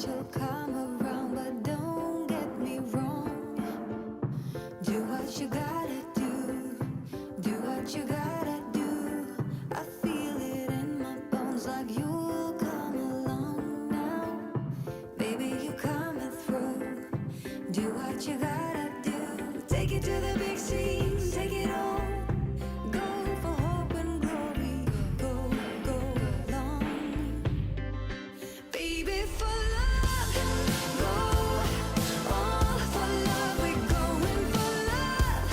bet you'll come around, but don't get me wrong. Do what you gotta do what you gotta do. I feel it in my bones like you'll come along now. Baby, you coming through. Do what you gotta do. Take it to the big scene, take it all. Go for hope and glory. Go long. Baby, for love. Go all for love. We're going for love.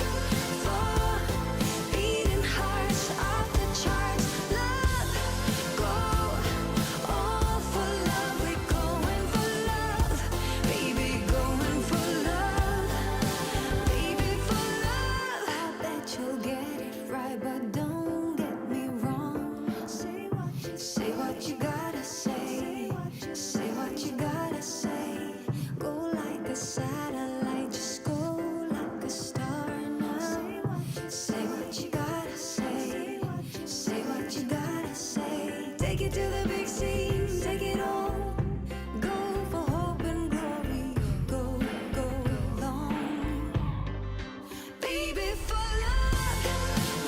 For beating hearts off the charts. Love. Go all for love. We're going for love. Baby, going for love. Baby, for love. I bet you'll get it right, but don't get me wrong. Say what you gotta say. Say what you gotta say. Go like a satellite, just go like a star now. Say what you gotta say. Say what you gotta say. Take it to the big scene, take it all. Go for hope and glory. Go long. Baby, for love.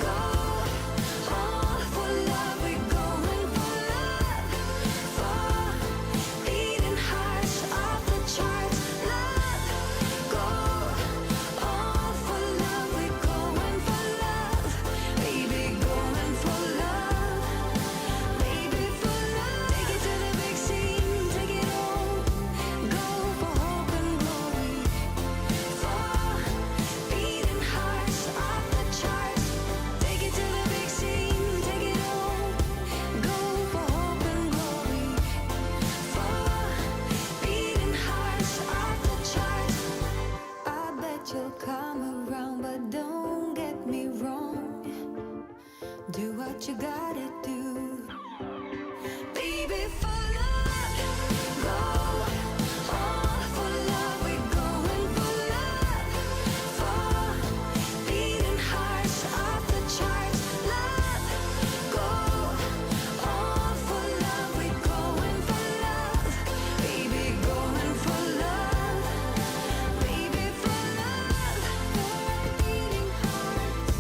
Go all for love. We're going for love. For beating hearts off the charts. Love. Go all for love. We're going for love. Baby, going for love. Baby, for love. Take it to the big scene, take it all. Go for hope and glory. For beating hearts off the charts. Take it to the big scene, take it all. Go for hope and glory. For beating hearts off the charts. I bet you'll come around, but don't get me wrong. Do what you gotta do. Baby, for love. Go all for love. We're going for love. For beating hearts off the charts. Love. Go all for love. We're going for love. Baby, going for love. Baby, for love. For beating hearts.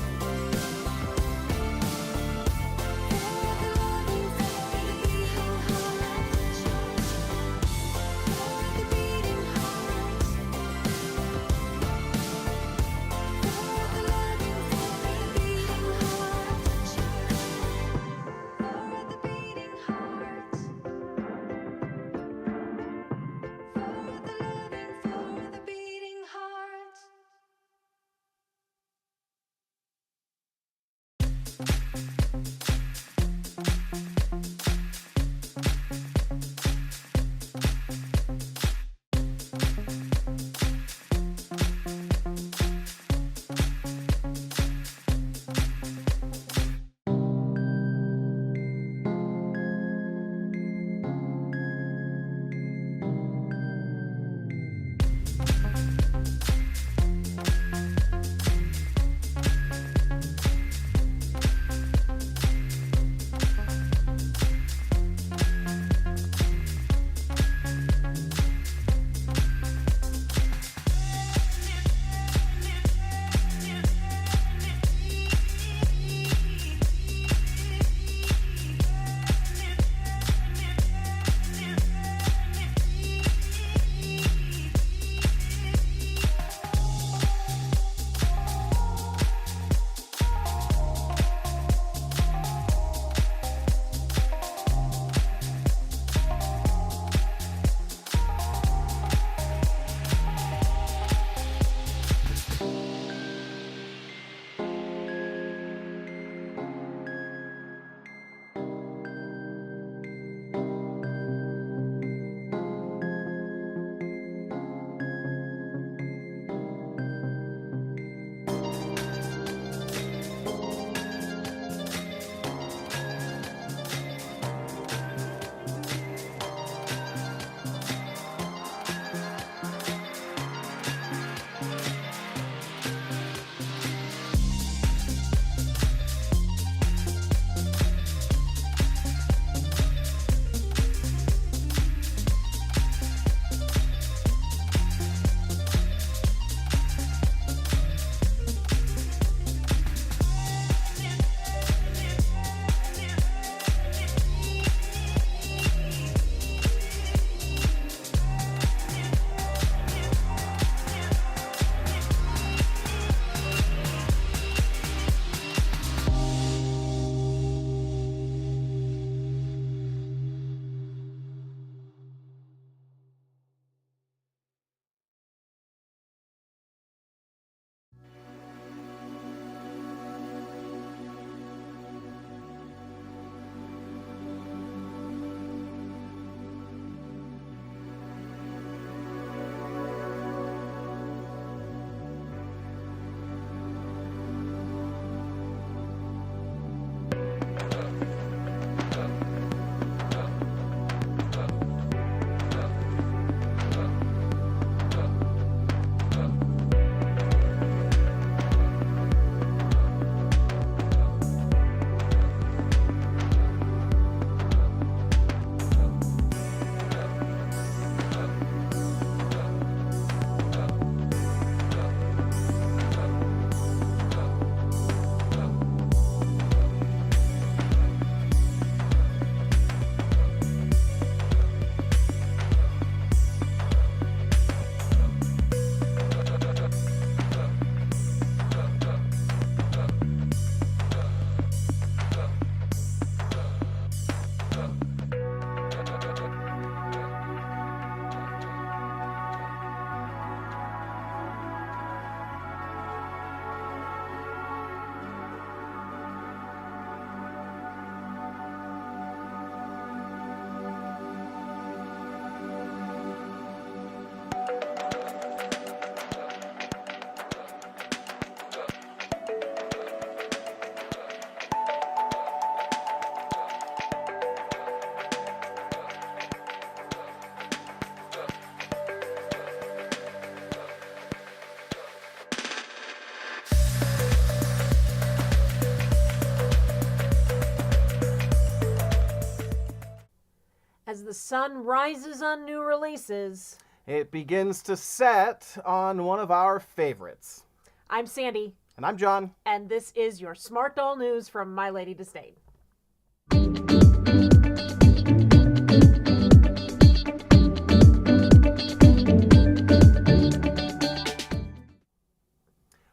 sun rises on new releases. It begins to set on one of our favorites. I'm Sandy. And I'm John. And this is your Smart Doll News from My Lady Disdain.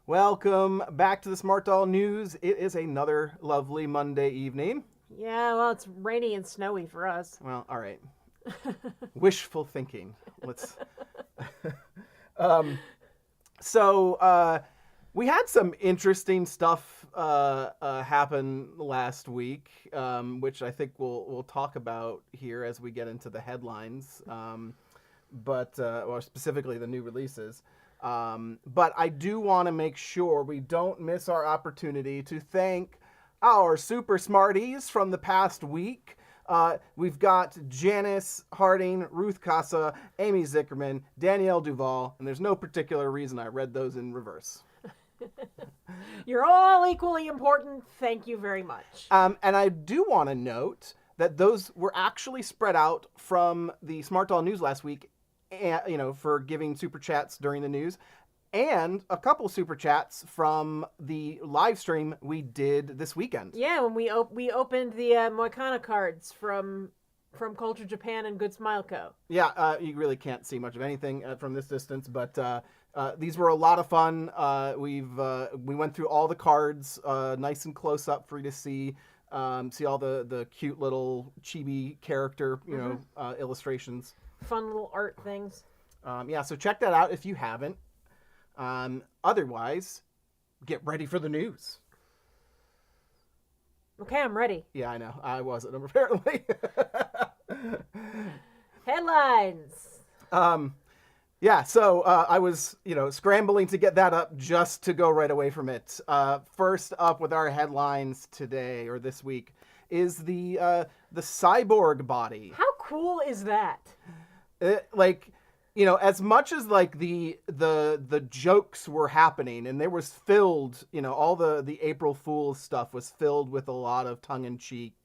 Welcome back to the Smart Doll News. It is another lovely Monday evening. Yeah, well, it's rainy and snowy for us. Well, all right. Wishful thinking. Let's. We had some interesting stuff happen last week, which I think we'll talk about here as we get into the headlines, or specifically the new releases. But I do want to make sure we don't miss our opportunity to thank our super smarties from the past week. We've got Janice Harding, Ruth Casa, Amy Zickerman, Danielle Duval, and there's no particular reason I read those in reverse. You're all equally important. Thank you very much. And I do want to note that those were actually spread out from the Smart Doll News last week, for giving super chats during the news, and a couple super chats from the live stream we did this weekend. Yeah, when we opened the Moicano cards from Culture Japan and Good Smile Co. Yeah, you really can't see much of anything from this distance, but these were a lot of fun. We went through all the cards, nice and close up for you to see all the cute little chibi character, illustrations. Fun little art things. So check that out if you haven't. Otherwise, get ready for the news. Okay, I'm ready. Yeah, I know. I wasn't, apparently. Headlines. So I was, scrambling to get that up just to go right away from it. First up with our headlines today, or this week, is the cyborg body. How cool is that? As much as the jokes were happening, and there was filled, all the April Fool's stuff was filled with a lot of tongue-in-cheek,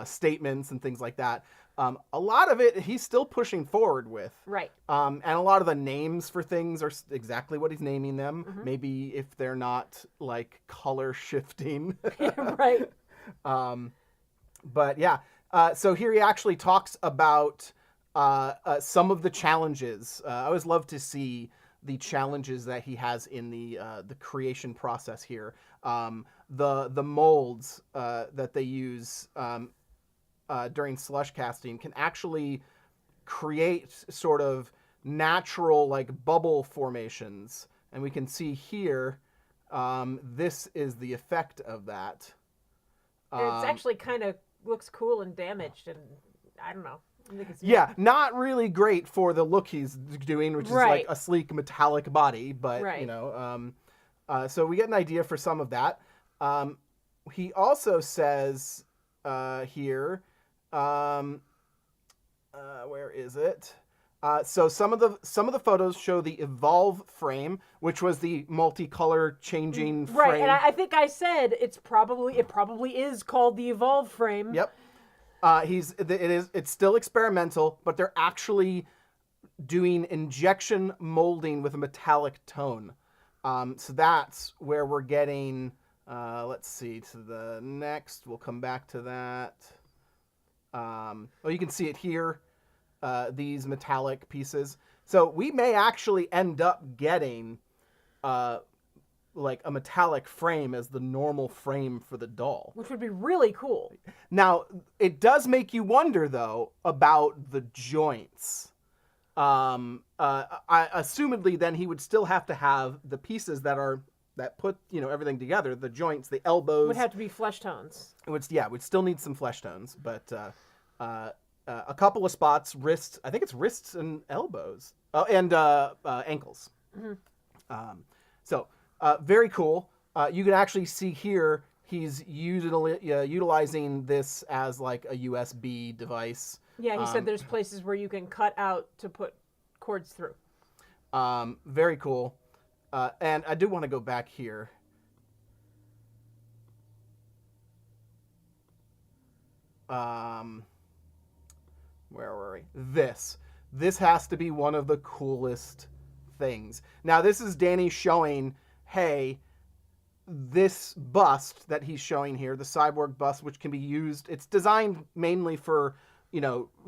statements and things like that. A lot of it he's still pushing forward with. Right. And a lot of the names for things are exactly what he's naming them. Mm-hmm. Maybe if they're not color shifting. Right. But yeah. So here he actually talks about some of the challenges. I always love to see the challenges that he has in the creation process here. The molds that they use during slush casting can actually create sort of natural bubble formations, and we can see here this is the effect of that. It's actually kind of looks cool and damaged, and I don't know. Yeah, not really great for the look he's doing, which is a sleek metallic body, but so we get an idea for some of that. He also says here, where is it? So some of the photos show the Evolve frame, which was the multicolor changing frame. Right, and I think I said it probably is called the Evolve frame. Yep. It's still experimental, but they're actually doing injection molding with a metallic tone. So that's where we're getting, let's see, to the next, we'll come back to that. You can see it here, these metallic pieces. So we may actually end up getting, a metallic frame as the normal frame for the doll. Which would be really cool. Now, it does make you wonder, though, about the joints. Assumedly, then, he would still have to have the pieces that put, everything together, the joints, the elbows. Would have to be flesh tones. We'd still need some flesh tones, but a couple of spots, wrists, I think it's wrists and elbows. And ankles. Mm-hmm. Very cool. You can actually see here he's utilizing this as a USB device. Yeah, he said there's places where you can cut out to put cords through. Very cool. And I do want to go back here. Where were we? This has to be one of the coolest things. Now, this is Danny showing, hey, this bust that he's showing here, the cyborg bust, which can be used, it's designed mainly for,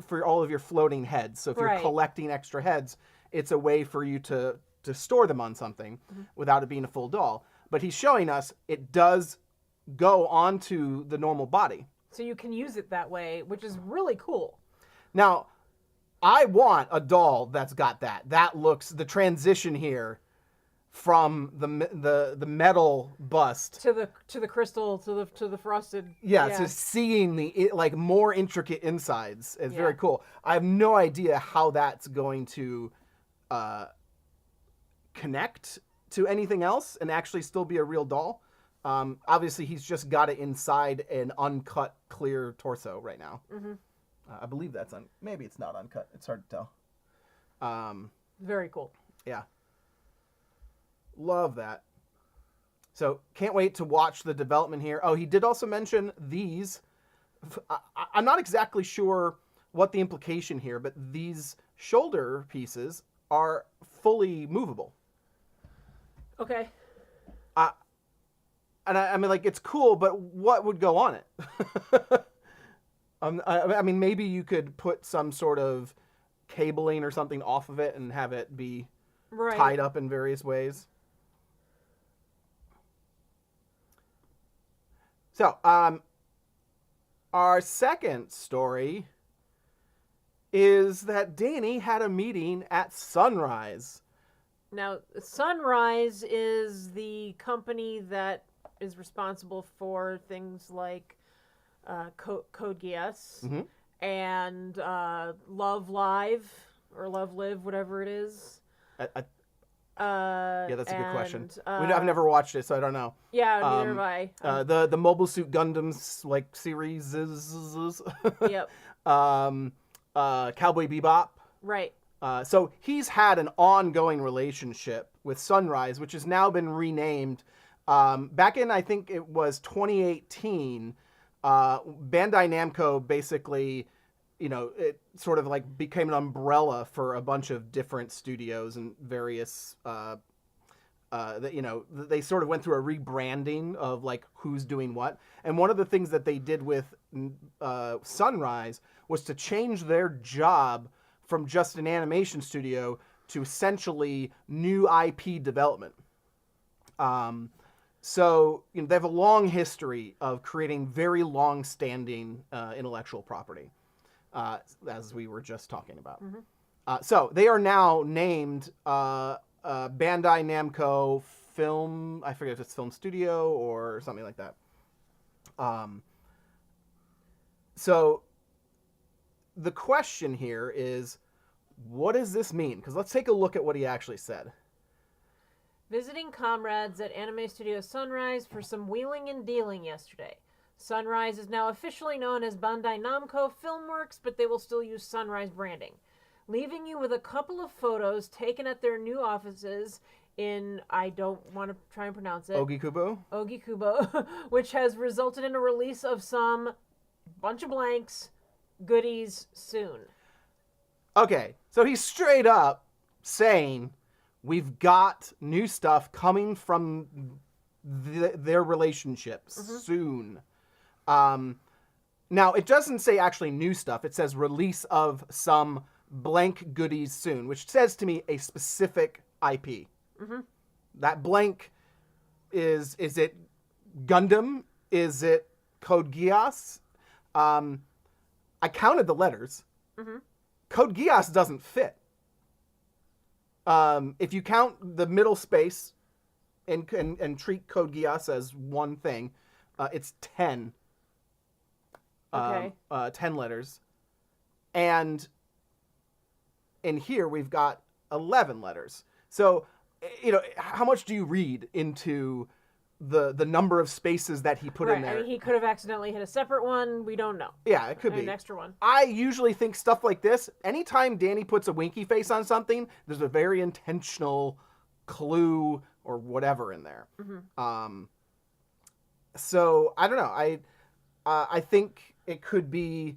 for all of your floating heads. So if you're collecting extra heads, it's a way for you to store them on something without it being a full doll. But he's showing us it does go onto the normal body. So you can use it that way, which is really cool. Now, I want a doll that's got that. That looks, the transition here from the metal bust to the crystal to the frosted. To seeing the more intricate insides is very cool. I have no idea how that's going to connect to anything else and actually still be a real doll. Obviously, he's just got it inside an uncut, clear torso right now. Mm-hmm. I believe that's maybe it's not uncut. It's hard to tell. Very cool. Yeah. Love that. So can't wait to watch the development here. Oh, he did also mention these. I'm not exactly sure what the implication here, but these shoulder pieces are fully movable. Okay. And I mean, it's cool, but what would go on it? I mean, maybe you could put some sort of cabling or something off of it and have it be tied up in various ways. So, our second story is that Danny had a meeting at Sunrise. Now, Sunrise is the company that is responsible for things like Code Geass and Love Live or Love Live, whatever it is. Yeah, that's a good question. I've never watched it, so I don't know. Yeah, neither have I. The Mobile Suit Gundams series. Yep. Cowboy Bebop. Right. So he's had an ongoing relationship with Sunrise, which has now been renamed. Back in, I think it was 2018, Bandai Namco basically, it sort of became an umbrella for a bunch of different studios and various, they sort of went through a rebranding of who's doing what. And one of the things that they did with Sunrise was to change their job from just an animation studio to essentially new IP development. So they have a long history of creating very long-standing intellectual property, as we were just talking about. Mm-hmm. So they are now named Bandai Namco Film. I forget if it's Film Studio or something like that. So the question here is, what does this mean? Because let's take a look at what he actually said. Visiting comrades at Anime Studio Sunrise for some wheeling and dealing yesterday. Sunrise is now officially known as Bandai Namco Filmworks, but they will still use Sunrise branding. Leaving you with a couple of photos taken at their new offices in, I don't want to try and pronounce it, Ogikubo, which has resulted in a release of some bunch of blanks goodies soon. Okay, so he's straight up saying we've got new stuff coming from their relationships soon. Now, it doesn't say actually new stuff. It says release of some blank goodies soon, which says to me a specific IP. Mm-hmm. That blank is it Gundam? Is it Code Geass? I counted the letters. Mm-hmm. Code Geass doesn't fit. If you count the middle space and treat Code Geass as one thing, it's 10. Okay. 10 letters. And in here we've got 11 letters. So, how much do you read into the number of spaces that he put in there? I mean, he could have accidentally hit a separate one. We don't know. Yeah, it could be an extra one. I usually think stuff like this, anytime Danny puts a winky face on something, there's a very intentional clue or whatever in there. Mm-hmm. So I don't know. I think it could be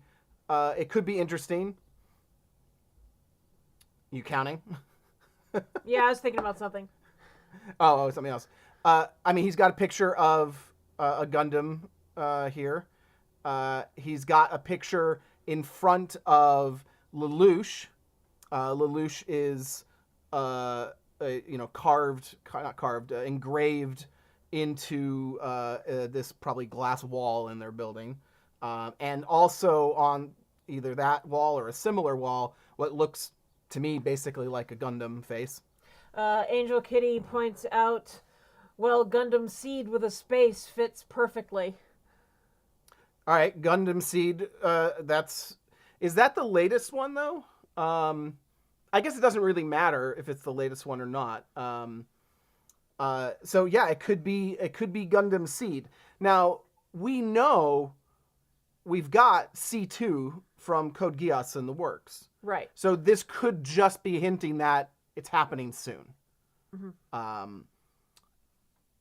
interesting. You counting? Yeah, I was thinking about something. Oh, something else. I mean, he's got a picture of a Gundam here. He's got a picture in front of Lelouch. Lelouch is, engraved into this probably glass wall in their building. And also on either that wall or a similar wall, what looks to me basically like a Gundam face. Angel Kitty points out, well, Gundam Seed with a space fits perfectly. All right, Gundam Seed. Is that the latest one though? I guess it doesn't really matter if it's the latest one or not. So yeah, it could be Gundam Seed. Now we know we've got C2 from Code Geass in the works. Right. So this could just be hinting that it's happening soon. Mm-hmm.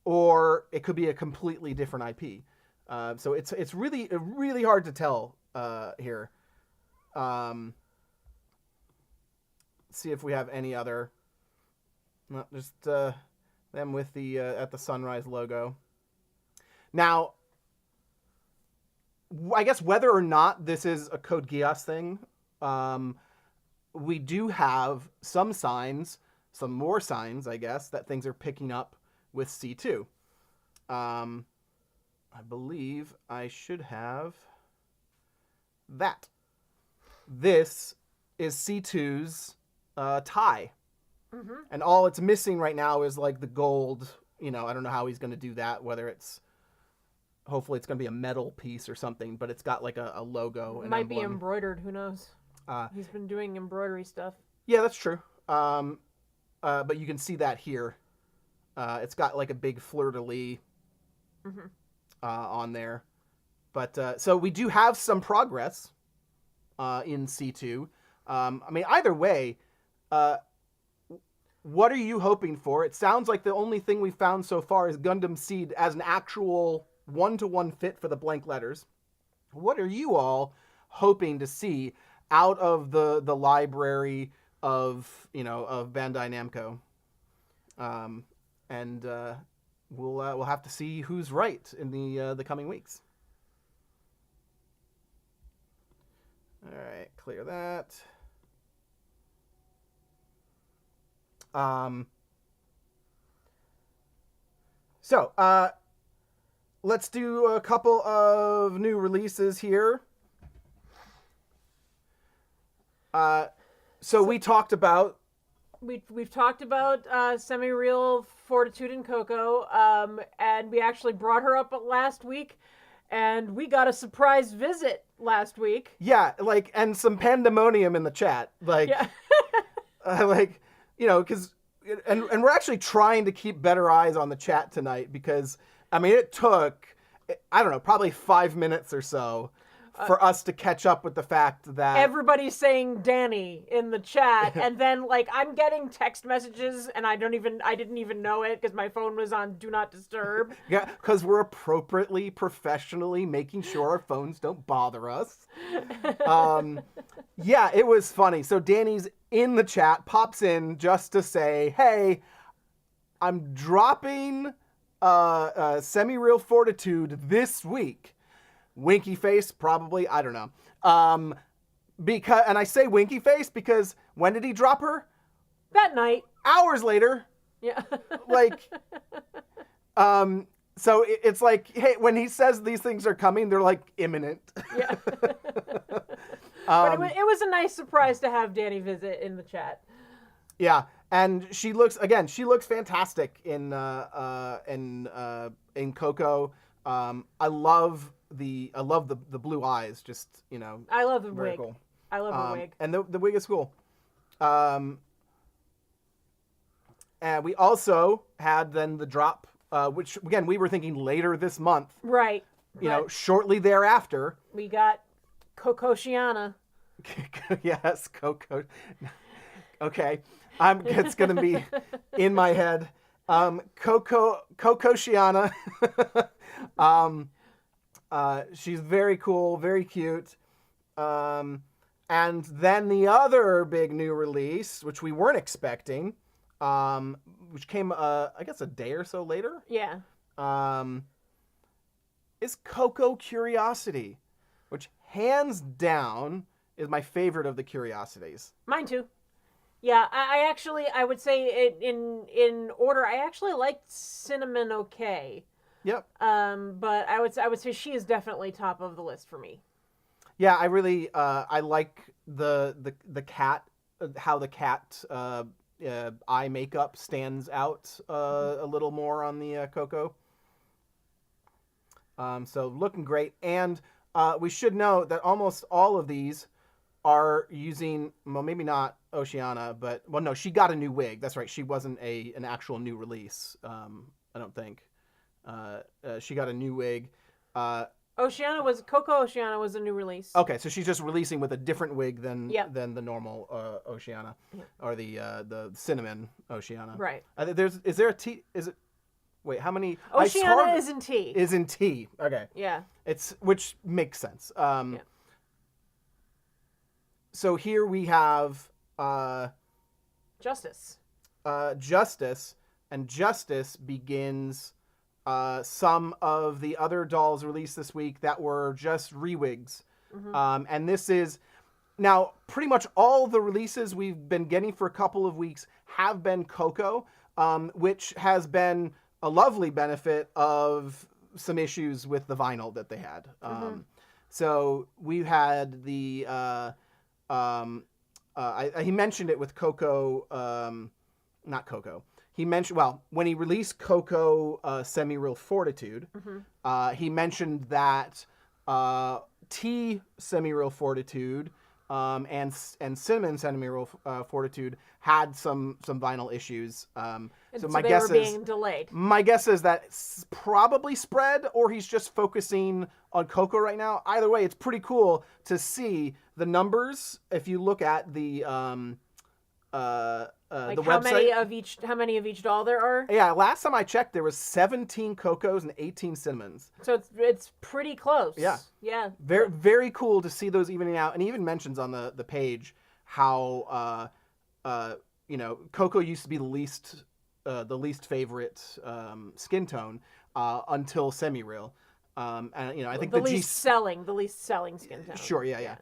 Or it could be a completely different IP. So it's really hard to tell here. See if we have any other. No, just them with the at the Sunrise logo. Now, I guess whether or not this is a Code Geass thing, we do have some more signs, I guess, that things are picking up with C2. I believe I should have that. This is C2's tie. Mm-hmm. And all it's missing right now is like the gold. I don't know how he's going to do that, whether hopefully it's going to be a metal piece or something, but it's got like a logo. It might be embroidered, who knows? He's been doing embroidery stuff. Yeah, that's true. But you can see that here. It's got like a big fleur-de-lis Mm-hmm. on there. But so we do have some progress in C2. I mean, either way, what are you hoping for? It sounds like the only thing we found so far is Gundam Seed as an actual one-to-one fit for the blank letters. What are you all hoping to see out of the library of Bandai Namco? And we'll have to see who's right in the coming weeks. All right, clear that. So let's do a couple of new releases here. So we talked about. We've talked about Semi-Real Fortitude and Coco, and we actually brought her up last week, and we got a surprise visit last week. Yeah, and some pandemonium in the chat, Yeah. because and we're actually trying to keep better eyes on the chat tonight because I mean it took I don't know probably 5 minutes or so for us to catch up with the fact that everybody's saying Danny in the chat, and then I'm getting text messages, and I didn't even know it because my phone was on Do Not Disturb. Yeah, because we're appropriately, professionally making sure our phones don't bother us. Yeah, it was funny. So Danny's in the chat, pops in just to say, "Hey, I'm dropping Semi-Real Fortitude this week." Winky face, probably. I don't know. And I say winky face because when did he drop her? That night. Hours later. Yeah. So it's like, hey, when he says these things are coming, they're like imminent. Yeah. But it was a nice surprise to have Danny visit in the chat. Yeah, and she looks fantastic in Coco. I love the blue eyes, just I love the very wig. cool. I love the wig. And the wig is cool. And we also had then the drop, which again we were thinking later this month. Right. Shortly thereafter. We got Coco Shiana. Yes, Coco. Okay, it's gonna be in my head. Coco Shiana. She's very cool, very cute. And then the other big new release, which we weren't expecting, which came, I guess, a day or so later, Yeah. is Coco Curiosity, which hands down is my favorite of the Curiosities. Mine too. Yeah, I actually, I would say it in order. I actually liked Cinnamon okay. Yep. But I would say she is definitely top of the list for me. Yeah, I really I like the cat, how the cat eye makeup stands out a little more on the Coco. So looking great, and we should know that almost all of these are using, well, maybe not Oceana, but well, no, she got a new wig. That's right, she wasn't an actual new release. I don't think she got a new wig. Coco Oceana was a new release. Okay, so she's just releasing with a different wig than Yep. than the normal Oceana, Yep. or the cinnamon Oceana. Right. Is there a T? Is it? Wait, how many? Oceana is in T. Is in T. Okay. Yeah. It's, which makes sense. Yeah. So here we have Justice. Justice, and Justice begins some of the other dolls released this week that were just rewigs. And this is, now pretty much all the releases we've been getting for a couple of weeks have been Coco, which has been a lovely benefit of some issues with the vinyl that they had. So we've had the he mentioned it with Coco, not Coco. He mentioned, well, when he released Coco Semi-Real Fortitude, he mentioned that T Semi-Real Fortitude and Cinnamon Semi-Real Fortitude had some vinyl issues. So my they guess were is being delayed. my guess is that it's probably spread, or he's just focusing on Coco right now. Either way, it's pretty cool to see the numbers if you look at the Like the how website. how many of each doll there are? Yeah, last time I checked, there was 17 Cocos and 18 Cinnamons. So it's pretty close. Yeah. Yeah. Very, very cool to see those evening out. And he even mentions on the page how Coco used to be the least favorite skin tone until Semi-Real. And I think the least selling skin tone. Sure, yeah.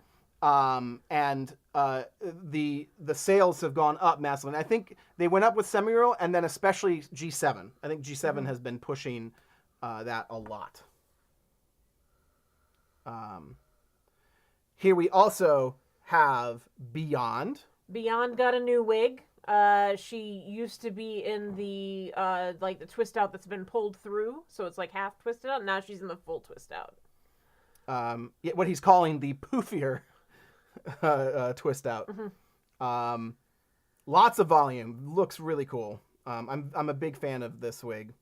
And the sales have gone up massively. And I think they went up with Semi-Real, and then especially G7. I think G7 has been pushing that a lot. Here we also have Beyond. Beyond got a new wig. She used to be in the like the twist out that's been pulled through, so it's like half twisted out. Now she's in the full twist out. What he's calling the poofier twist out. Lots of volume. Looks really cool. I'm a big fan of this wig.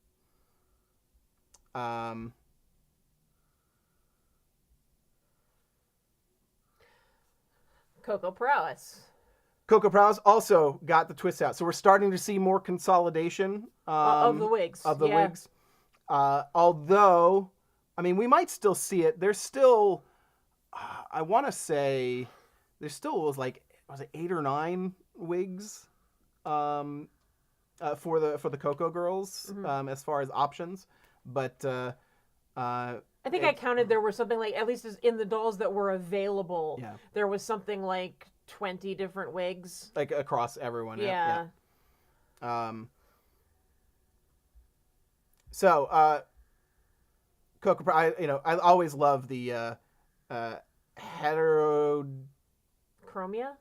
Coco Prowess. Coco Prowess also got the twist out. So we're starting to see more consolidation Of the wigs. Of the Yeah. wigs. Although, I mean, we might still see it. There's still, I want to say, there still was like, was it 8 or 9 wigs for the Coco girls as far as options. But I think I counted there were something like, at least in the dolls that were available, Yeah. there was something like 20 different wigs. like across everyone. Yeah. So, Coco, I always love the heterochromia.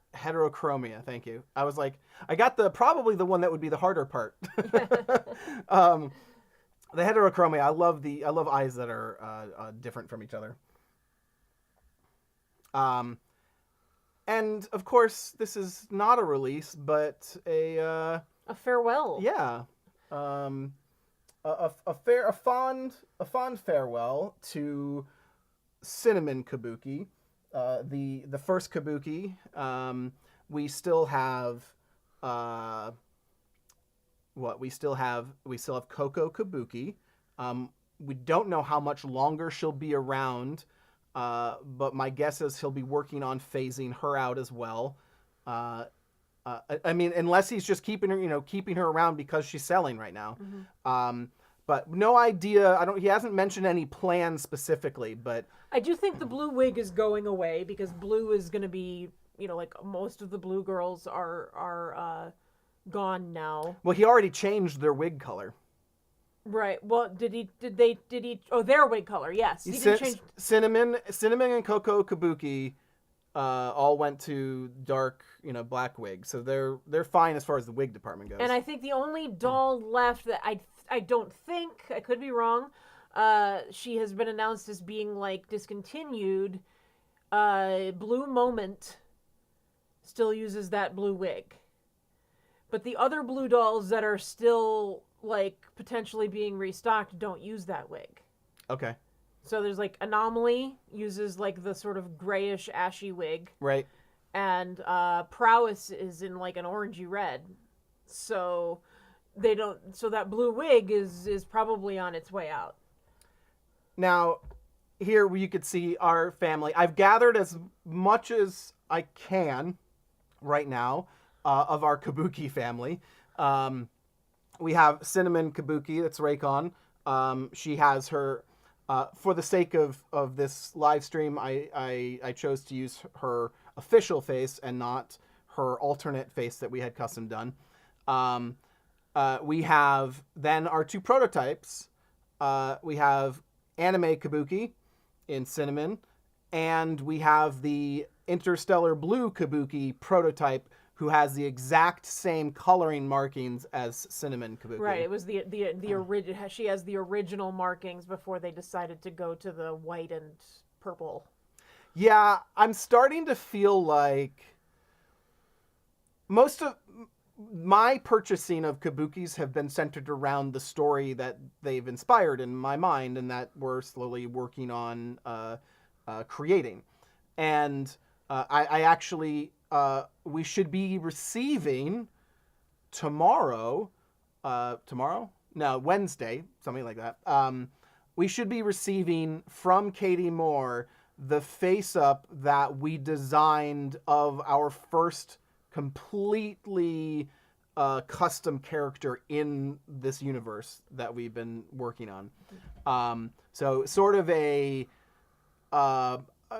Thank you. I was like, I got probably the one that would be the harder part. The heterochromia. I love eyes that are different from each other. And of course, this is not a release, but a farewell. yeah, a fond farewell to Cinnamon Kabuki, the first Kabuki. We still have we still have Coco Kabuki. We don't know how much longer she'll be around. but my guess is he'll be working on phasing her out as well. I mean, unless he's just keeping her around because she's selling right now. But no idea. He hasn't mentioned any plans specifically, but I do think the blue wig is going away because blue is going to be, like most of the blue girls are gone now. well, he already changed their wig color. Right. Well, did he? Oh, their wig color. Yes. He didn't change. Cinnamon and Coco Kabuki all went to dark, black wigs, so they're fine as far as the wig department goes. And I think the only doll left that I don't think, I could be wrong, she has been announced as being like discontinued. Blue Moment still uses that blue wig, but the other blue dolls that are still like potentially being restocked don't use that wig. Okay. So there's like Anomaly uses like the sort of grayish ashy wig. Right. And Prowess is in like an orangey red. So that blue wig is probably on its way out. Now, here you could see our family. I've gathered as much as I can right now of our Kabuki family. We have Cinnamon Kabuki, that's Raycon. She has her, for the sake of this live stream, I chose to use her official face and not her alternate face that we had custom done. We have then our two prototypes. We have Anime Kabuki in Cinnamon, and we have the Interstellar Blue Kabuki prototype who has the exact same coloring markings as Cinnamon Kabuki. Right, it was the original. She has the original markings before they decided to go to the white and purple. Yeah, I'm starting to feel like most of my purchasing of Kabukis have been centered around the story that they've inspired in my mind and that we're slowly working on creating. And I actually, we should be receiving tomorrow, Wednesday, something like that. We should be receiving from Katie Moore the face-up that we designed of our first completely custom character in this universe that we've been working on. So sort of a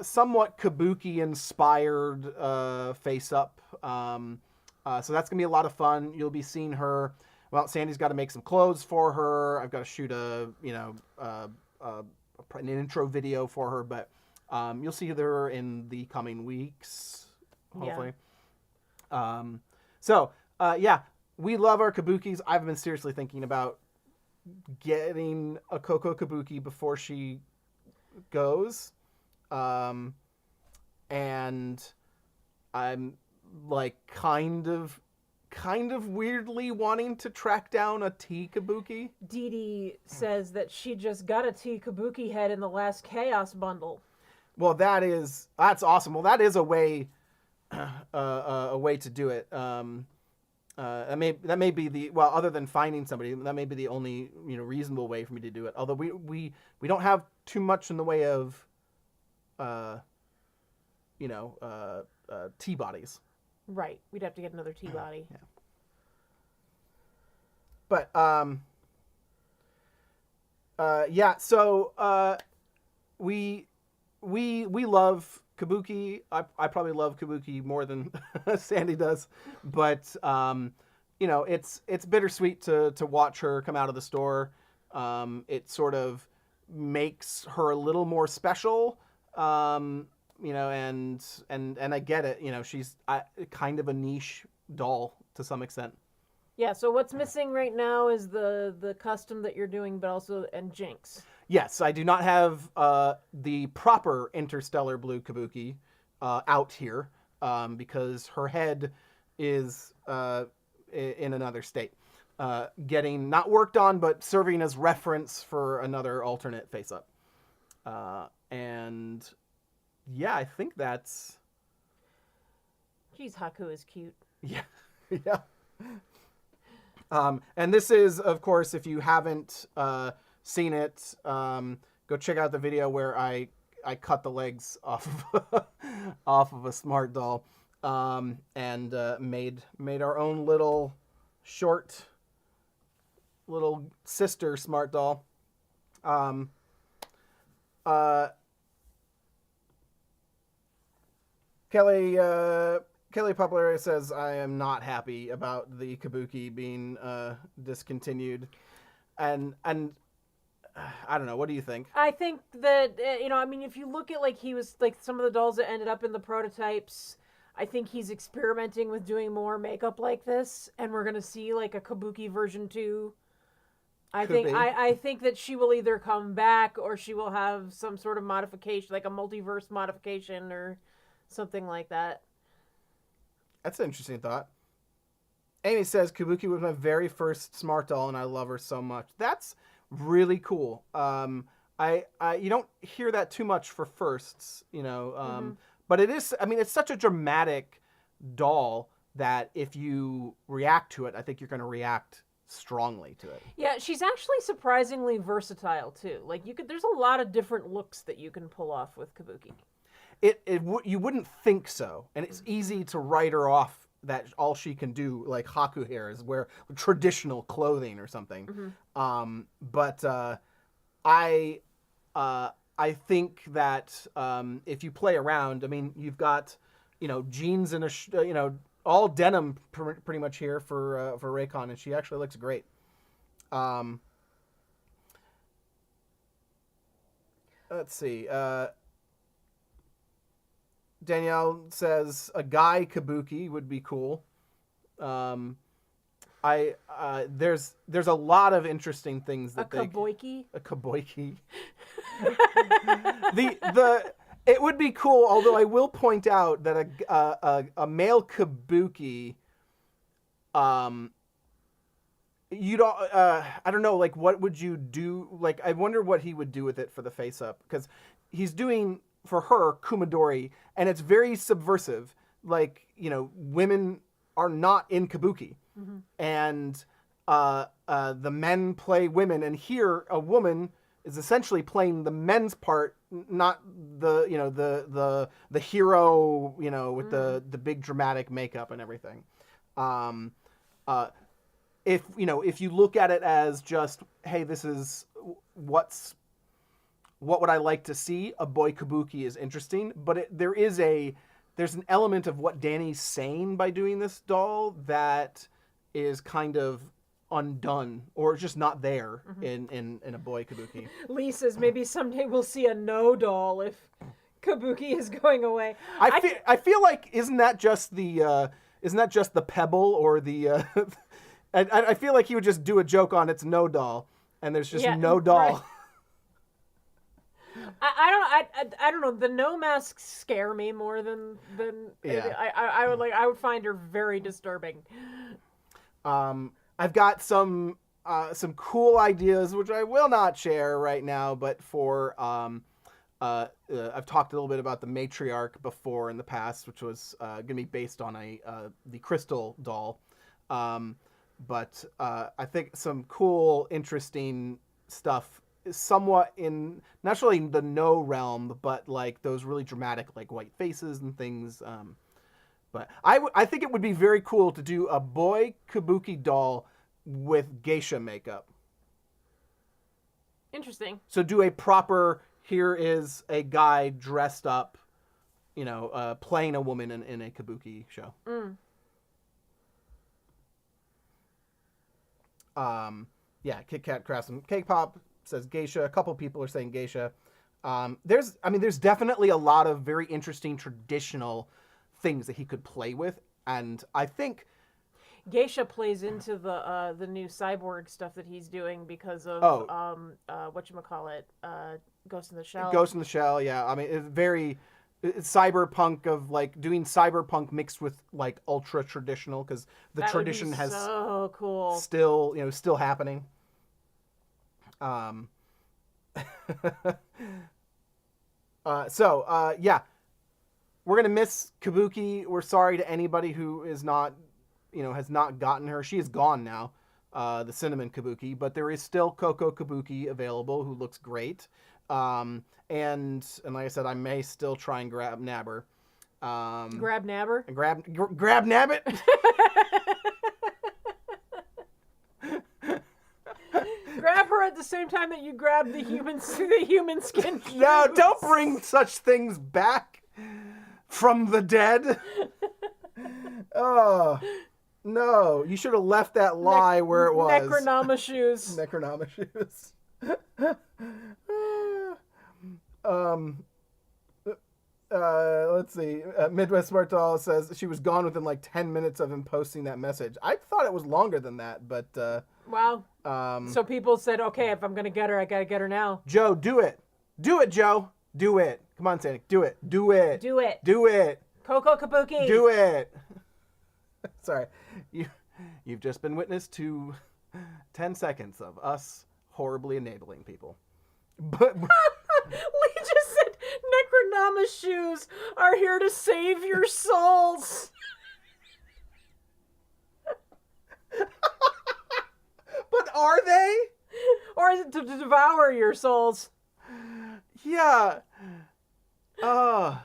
somewhat Kabuki-inspired face-up. So that's going to be a lot of fun. You'll be seeing her. Well, Sandy's got to make some clothes for her. I've got to shoot an intro video for her, but you'll see her in the coming weeks, hopefully. Yeah. We love our Kabukis. I've been seriously thinking about getting a Coco Kabuki before she goes. And I'm like kind of weirdly wanting to track down a T Kabuki. Dee Dee says that she just got a T Kabuki head in the last Chaos bundle. Well, that's awesome. Well, that is a way to do it. That may be other than finding somebody, that may be the only reasonable way for me to do it. Although we don't have too much in the way of T bodies. Right, we'd have to get another T body. Yeah. But So we love Kabuki. I probably love Kabuki more than Sandy does, but it's bittersweet to watch her come out of the store. It sort of makes her a little more special, and I get it. She's kind of a niche doll to some extent. Yeah. So what's missing right now is the custom that you're doing, but also and Jinx. Yes, I do not have the proper Interstellar Blue Kabuki out here because her head is in another state. Getting not worked on, but serving as reference for another alternate face-up. And yeah, I think that's... Geez, Haku is cute. Yeah, yeah. And this is, of course, if you haven't... seen it, go check out the video where I I cut the legs off of off of a smart doll, and made our own little short little sister smart doll. Kelly Poplar says, I am not happy about the Kabuki being discontinued. And I don't know. What do you think? I think that, I mean, if you look at, he was, some of the dolls that ended up in the prototypes, I think he's experimenting with doing more makeup like this, and we're going to see, a Kabuki version 2. I think that she will either come back or she will have some sort of modification, like a multiverse modification or something like that. That's an interesting thought. Amy says, Kabuki was my very first smart doll, and I love her so much. That's really cool. I you don't hear that too much for firsts, but it is. I mean, it's such a dramatic doll that if you react to it, I think you're going to react strongly to it. Yeah, she's actually surprisingly versatile too. There's a lot of different looks that you can pull off with Kabuki. You wouldn't think so, and it's easy to write her off that all she can do, like Haku hair, is wear traditional clothing or something. Mm-hmm. But I think that if you play around, I mean, you've got jeans and all denim pretty much here for Raycon, and she actually looks great. Let's see. Danielle says a guy Kabuki would be cool. There's a lot of interesting things that A Kabuki. It would be cool, although I will point out that a male Kabuki, you don't. I don't know. What would you do? I wonder what he would do with it for the face up, because he's doing for her Kumadori, and it's very subversive. Women are not in Kabuki, mm-hmm. and the men play women, and here a woman is essentially playing the men's part, not the hero, with the big dramatic makeup and everything. If you look at it as just, hey, this is what would I like to see? A boy Kabuki is interesting, but there's an element of what Danny's saying by doing this doll that is kind of undone or just not there in a boy Kabuki. Lee says maybe someday we'll see a no doll if Kabuki is going away. I feel like isn't that just the pebble or the I feel like he would just do a joke on it's no doll and there's just no doll. Right. I don't know. The no masks scare me more than I would find her very disturbing. I've got some cool ideas which I will not share right now, but for I've talked a little bit about the matriarch before in the past, which was going to be based on the crystal doll. But I think some cool, interesting stuff is somewhat in not necessarily the no realm, but those really dramatic white faces and things. But I think it would be very cool to do a boy Kabuki doll with geisha makeup. Interesting. So do a proper, here is a guy dressed up, playing a woman in a Kabuki show. Kit Kat Crafts and Cake Pop says geisha. A couple people are saying geisha. There's definitely a lot of very interesting traditional things that he could play with, and I think geisha plays into the new cyborg stuff that he's doing because of whatchamacallit, Ghost in the Shell. Ghost in the Shell, yeah. I mean, it's cyberpunk of doing cyberpunk mixed with ultra traditional, because the that tradition would be has so cool. still happening. We're gonna miss Kabuki. We're sorry to anybody who is not, has not gotten her. She is gone now, the cinnamon Kabuki, but there is still Coco Kabuki available, who looks great. And like I said, I may still try and grab Nabber. Grab Nabber? Grab Nabbit? Grab her at the same time that you grab the human skin. No, cubes. don't bring such things back from the dead. Oh, no. You should have left that lie where it was. Necronama shoes. Necronama shoes. Let's see. Midwest Smart Doll says she was gone within like 10 minutes of him posting that message. I thought it was longer than that, but... Wow. So people said, okay, if I'm going to get her, I got to get her now. Joe, do it. Do it, Joe. Do it. Come on, Sonic. Do it. Do it. Do it. Do it. Coco Kabuki. Do it. Sorry. You've just been witness to 10 seconds of us horribly enabling people. But Lee just said Necronama shoes are here to save your souls. But are they? Or is it to devour your souls? Yeah. They'll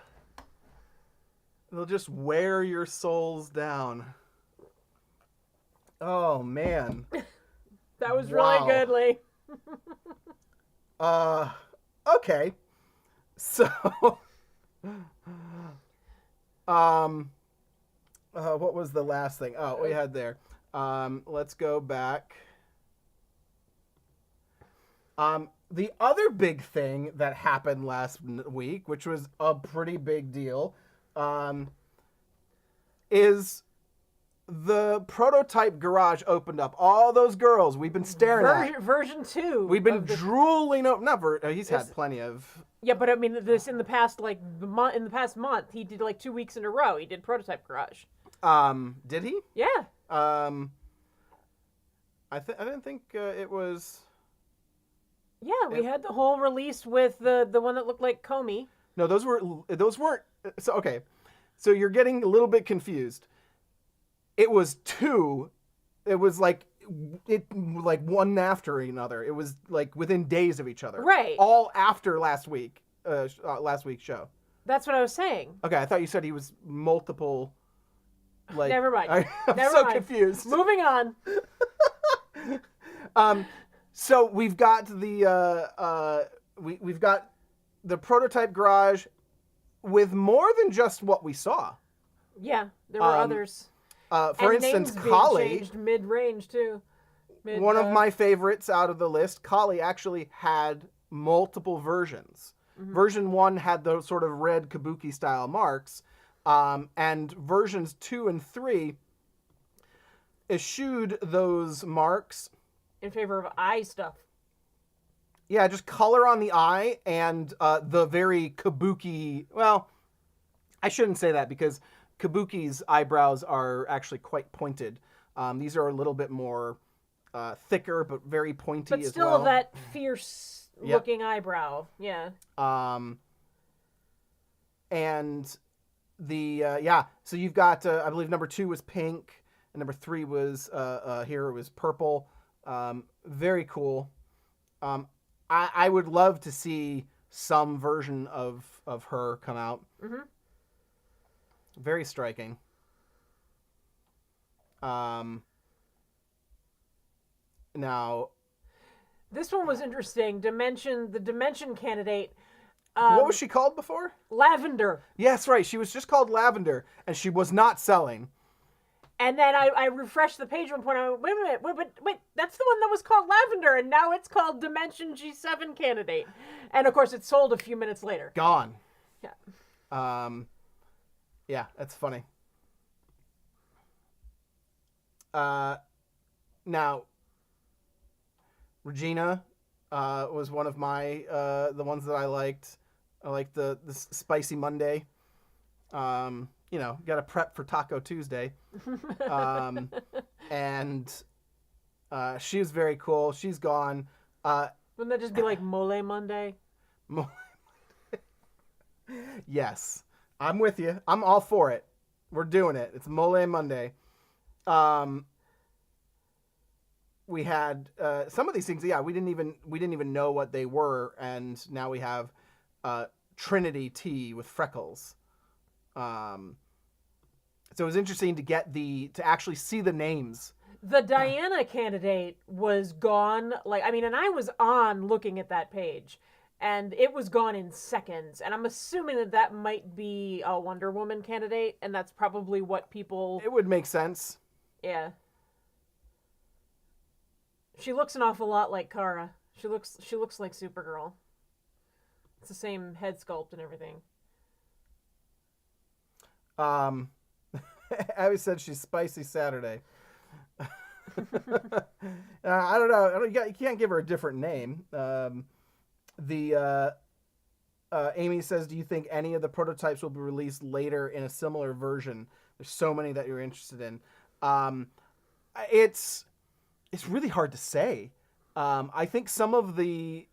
just wear your souls down. Oh, man. That was Wow. really good, Lee. Okay. So, what was the last thing? Oh, we had there. Let's go back. The other big thing that happened last week, which was a pretty big deal, is the prototype garage opened up. All those girls we've been staring at. Version 2. We've been drooling over. He's had plenty of. Yeah, but I mean, this in the past in the past month, he did like 2 weeks in a row. He did prototype garage. Did he? Yeah. I didn't think it was. Yeah, we had the whole release with the one that looked like Comey. No, those weren't. So okay, so you're getting a little bit confused. It was 2. It was like one after another. It was like within days of each other. Right. All after last week's show. That's what I was saying. Okay, I thought you said he was multiple. Like, Never mind. I'm Never so mind. confused. Moving on. So we've got the we've got the prototype garage with more than just what we saw. Yeah, there were others. For And instance, names being Kali, changed mid-range too. one of my favorites out of the list, Kali actually had multiple versions. Mm-hmm. Version 1 had those sort of red Kabuki style marks, and versions 2 and 3 eschewed those marks in favor of eye stuff. Yeah, just color on the eye and the very Kabuki. Well, I shouldn't say that because Kabuki's eyebrows are actually quite pointed. These are a little bit more thicker, but very pointy But as still well. that fierce-looking eyebrow. Yeah. And the so you've got I believe number 2 was pink, and number 3 was here it was purple. Very cool. I would love to see some version of her come out. Mm-hmm. Very striking. Now, this one was interesting. The Dimension candidate. What was she called before? Lavender. Yes, right. She was just called Lavender, and she was not selling. And then I refreshed the page at one point. I went, wait, that's the one that was called Lavender, and now it's called Dimension G7 Candidate. And of course, it sold a few minutes later. Gone. Yeah. Yeah, that's funny. Now, Regina was one of my the ones that I liked. I liked the Spicy Monday. You know, got to prep for Taco Tuesday. And she was very cool. She's gone. Wouldn't that just be like Mole Monday? Yes. I'm with you. I'm all for it. We're doing it. It's Mole Monday. we had some of these things. Yeah, we didn't even know what they were, and now we have Trinity T with freckles. So it was interesting to get to actually see the names. The Diana candidate was gone. And I was on looking at that page, and it was gone in seconds. And I'm assuming that might be a Wonder Woman candidate, and that's probably what people. It would make sense. Yeah. She looks an awful lot like Kara. She looks like Supergirl. It's the same head sculpt and everything. Abby said she's Spicy Saturday. I don't know. You can't give her a different name. Amy says, do you think any of the prototypes will be released later in a similar version? There's so many that you're interested in. It's really hard to say. I think some of the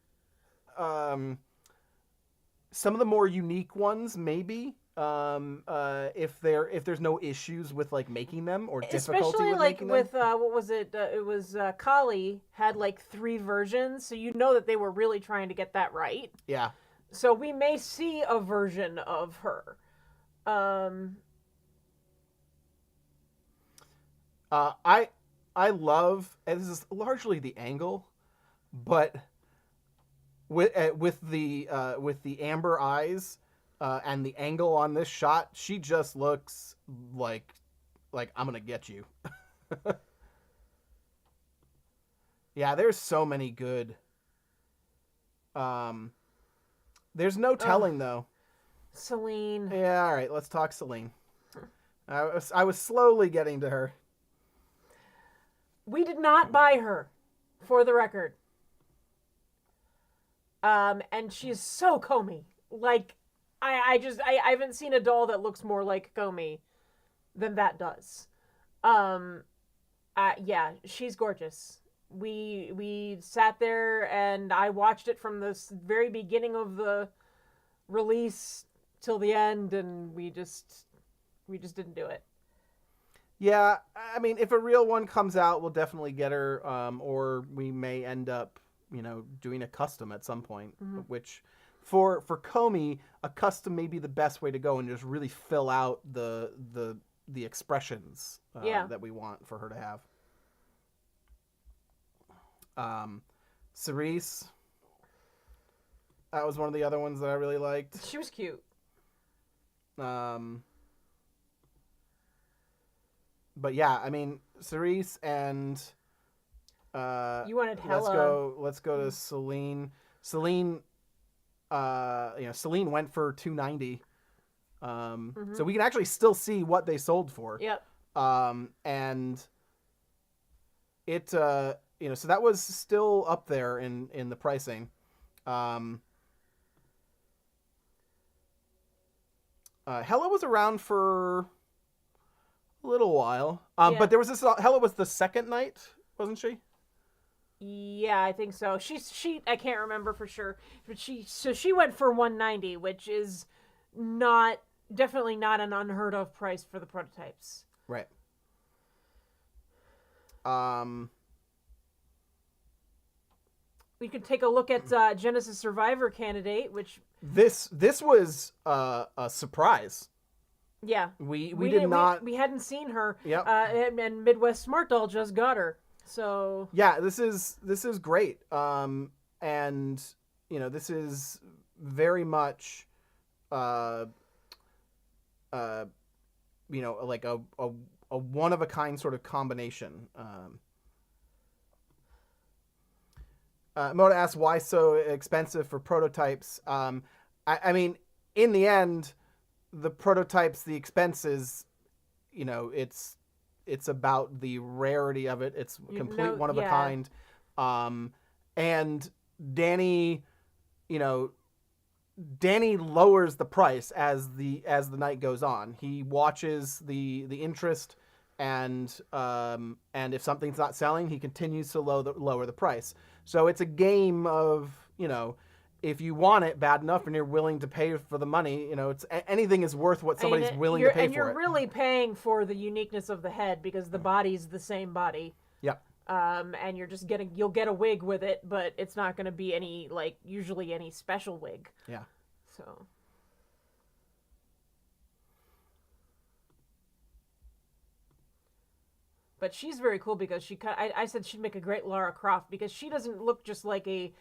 more unique ones, maybe, if there's no issues with like making them or difficulty especially with like making with them. what was it? It was Kali had like 3 versions, so you know that they were really trying to get that right. Yeah. So we may see a version of her. I love, and this is largely the angle, but with the amber eyes and the angle on this shot, she just looks like I'm gonna get you. Yeah, there's so many good. There's no telling though. Celine. Yeah, all right, let's talk Celine. I was slowly getting to her. We did not buy her, for the record. And she is so Comey. Like, I haven't seen a doll that looks more like Comey than that does. Yeah, she's gorgeous. We sat there and I watched it from the very beginning of the release till the end, and we just didn't do it. Yeah, I mean, if a real one comes out, we'll definitely get her, or we may end up, doing a custom at some point, which for Comey, a custom may be the best way to go and just really fill out the expressions that we want for her to have. Cerise, that was one of the other ones that I really liked. She was cute. But yeah, I mean, Cerise and you wanted Hella. Let's go to Celine. Celine, Celine went for $290. So we can actually still see what they sold for. Yep. And it, so that was still up there in the pricing. Hella was around for a little while. But there was this, Hella was the second night, wasn't she? Yeah, I think so. She I can't remember for sure, but she went for $190, which is definitely not an unheard of price for the prototypes. Right. We could take a look at Genesis Survivor candidate, which this was a surprise. Yeah, we did not. We hadn't seen her. Yep. And Midwest Smart Doll just got her. So yeah, this is great. And this is very much, like a one of a kind sort of combination. Moda asks, why so expensive for prototypes? I mean, in the end, the prototypes, the expenses, it's about the rarity of it. It's complete one of a kind. And Danny, Danny lowers the price as the night goes on. He watches the interest, and if something's not selling, he continues to lower the price. So it's a game of, if you want it bad enough and you're willing to pay for the money, it's anything is worth what somebody's willing to pay for it. And you're really paying for the uniqueness of the head because the body's the same body. Yep. and you'll get a wig with it, but it's not going to be any, like, usually any special wig. Yeah. So. But she's very cool because I said she'd make a great Lara Croft because she doesn't look just like a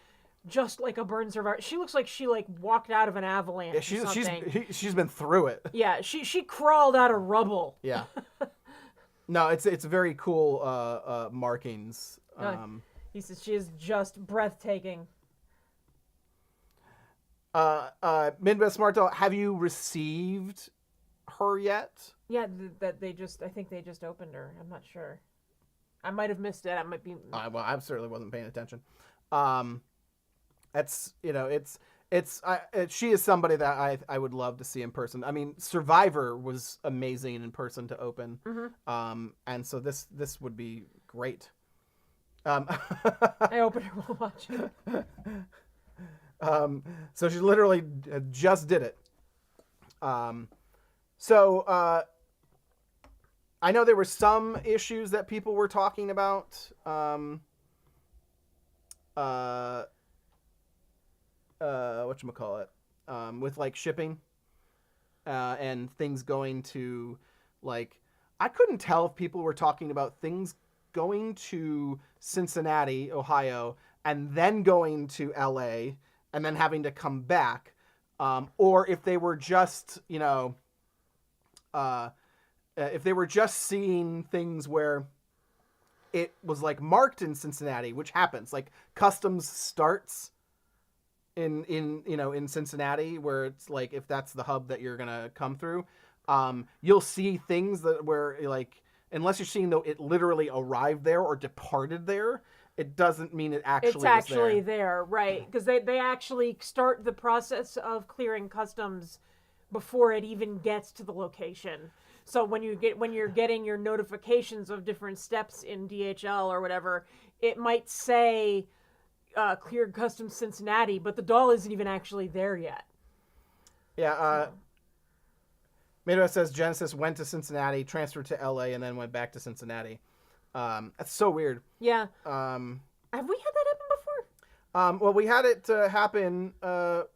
burn survivor. She looks like she walked out of an avalanche. Yeah, or something. she's been through it. Yeah, she crawled out of rubble. Yeah. No, it's very cool markings. He says she is just breathtaking. Midwest Smartel, have you received her yet? Yeah, I think they just opened her. I'm not sure. I might have missed it. I might be. Well, I certainly wasn't paying attention. She is somebody that I would love to see in person. I mean, Survivor was amazing in person to open. Mm-hmm. And so this would be great. I opened her while watching. So she literally just did it. So I know there were some issues that people were talking about. Whatchamacallit, with like shipping, and things going to, like, I couldn't tell if people were talking about things going to Cincinnati, Ohio, and then going to LA, and then having to come back, or if they were just, if they were just seeing things where it was like marked in Cincinnati, which happens, like customs starts in Cincinnati, where it's like, if that's the hub that you're gonna come through, you'll see things that where, like, unless you're seeing though it literally arrived there or departed there, it doesn't mean it actually it's actually there, right? Because they actually start the process of clearing customs before it even gets to the location. So when you're getting your notifications of different steps in DHL or whatever, it might say cleared customs Cincinnati, but the doll isn't even actually there yet. Yeah. Midwest says Genesis went to Cincinnati, transferred to LA, and then went back to Cincinnati. That's so weird. Yeah. Have we had that happen before? Well, we had it happen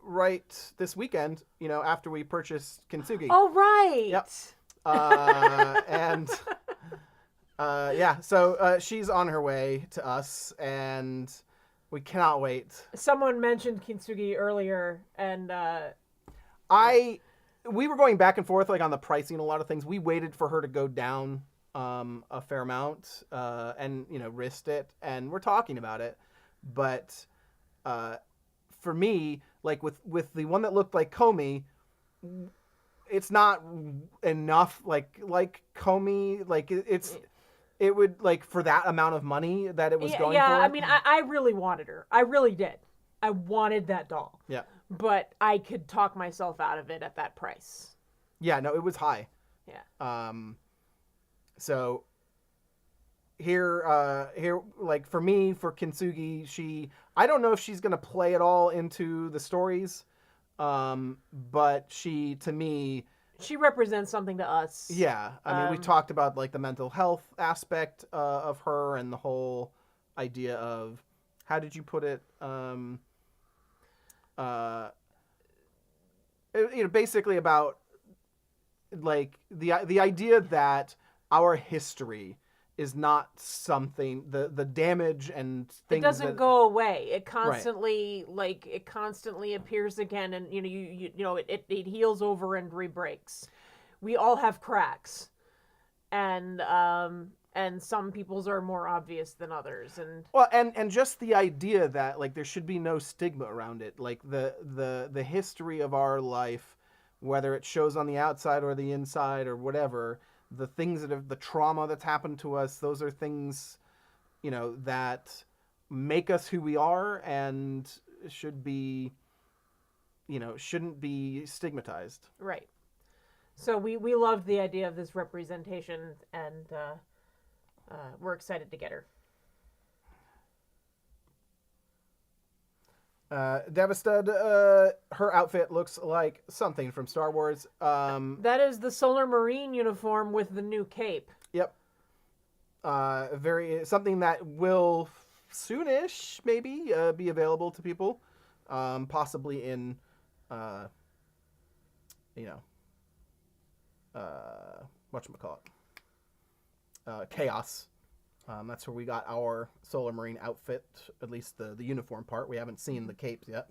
right this weekend, after we purchased Kintsugi. Oh, right. Yep. Yeah, so she's on her way to us, and we cannot wait. Someone mentioned Kintsugi earlier, and we were going back and forth, like, on the pricing, a lot of things. We waited for her to go down a fair amount, and risked it, and we're talking about it. But for me, like with the one that looked like Comey, it's not enough like Comey, like it would, like, for that amount of money that it was going for. Yeah, I mean, I really wanted her. I really did. I wanted that doll. Yeah. But I could talk myself out of it at that price. Yeah, no, it was high. Yeah. So here, like, for me, for Kintsugi, I don't know if she's gonna play at all into the stories, but to me, she represents something to us. Yeah, I mean, we talked about, like, the mental health aspect of her, and the whole idea of, how did you put it? Basically about, like, the idea that our history is not something, the damage and things. It doesn't that go away. It constantly, right. It constantly appears again, and it heals over and re-breaks. We all have cracks, and some people's are more obvious than others, and just the idea that, like, there should be no stigma around it, like the history of our life, whether it shows on the outside or the inside or whatever. The things the trauma that's happened to us, those are things, that make us who we are, and shouldn't be stigmatized. Right. So we loved the idea of this representation, and we're excited to get her. Devasted, her outfit looks like something from Star Wars. That is the Solar Marine uniform with the new cape. Yep. something that will soonish maybe be available to people, possibly in whatchamacallit, Chaos. That's where we got our Solar Marine outfit, at least the uniform part. We haven't seen the capes yet.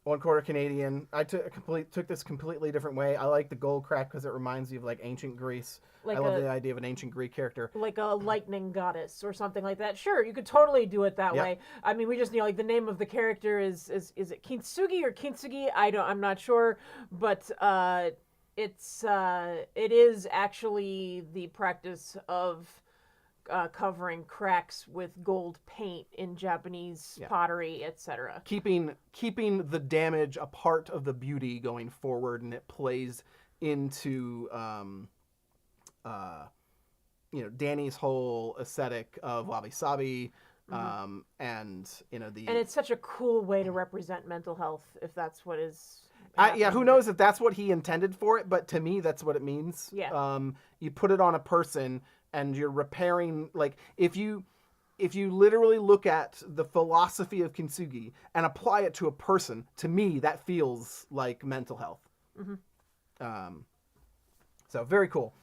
$1/4 Canadian. I took this completely different way. I like the gold crack because it reminds you of like ancient Greece. I love the idea of an ancient Greek character, like a lightning goddess or something like that. Sure, you could totally do it that way. I mean, we just like the name of the character is it Kintsugi or Kintsugi? I'm not sure, but it is actually the practice of covering cracks with gold paint in Japanese pottery, etc. Keeping the damage a part of the beauty going forward, and it plays into Danny's whole aesthetic of wabi sabi, and and it's such a cool way to represent mental health, if that's what is. Who knows if that's what he intended for it, but to me that's what it means. You put it on a person and you're repairing, like if you literally look at the philosophy of Kintsugi and apply it to a person, to me that feels like mental health. So very cool.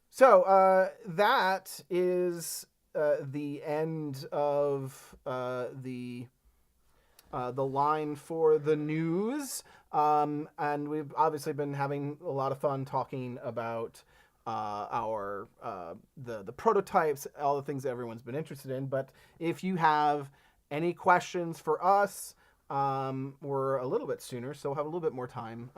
So that is the end of the line for the news. And we've obviously been having a lot of fun talking about our the prototypes, all the things that everyone's been interested in. But if you have any questions for us, we're a little bit sooner, so we'll have a little bit more time.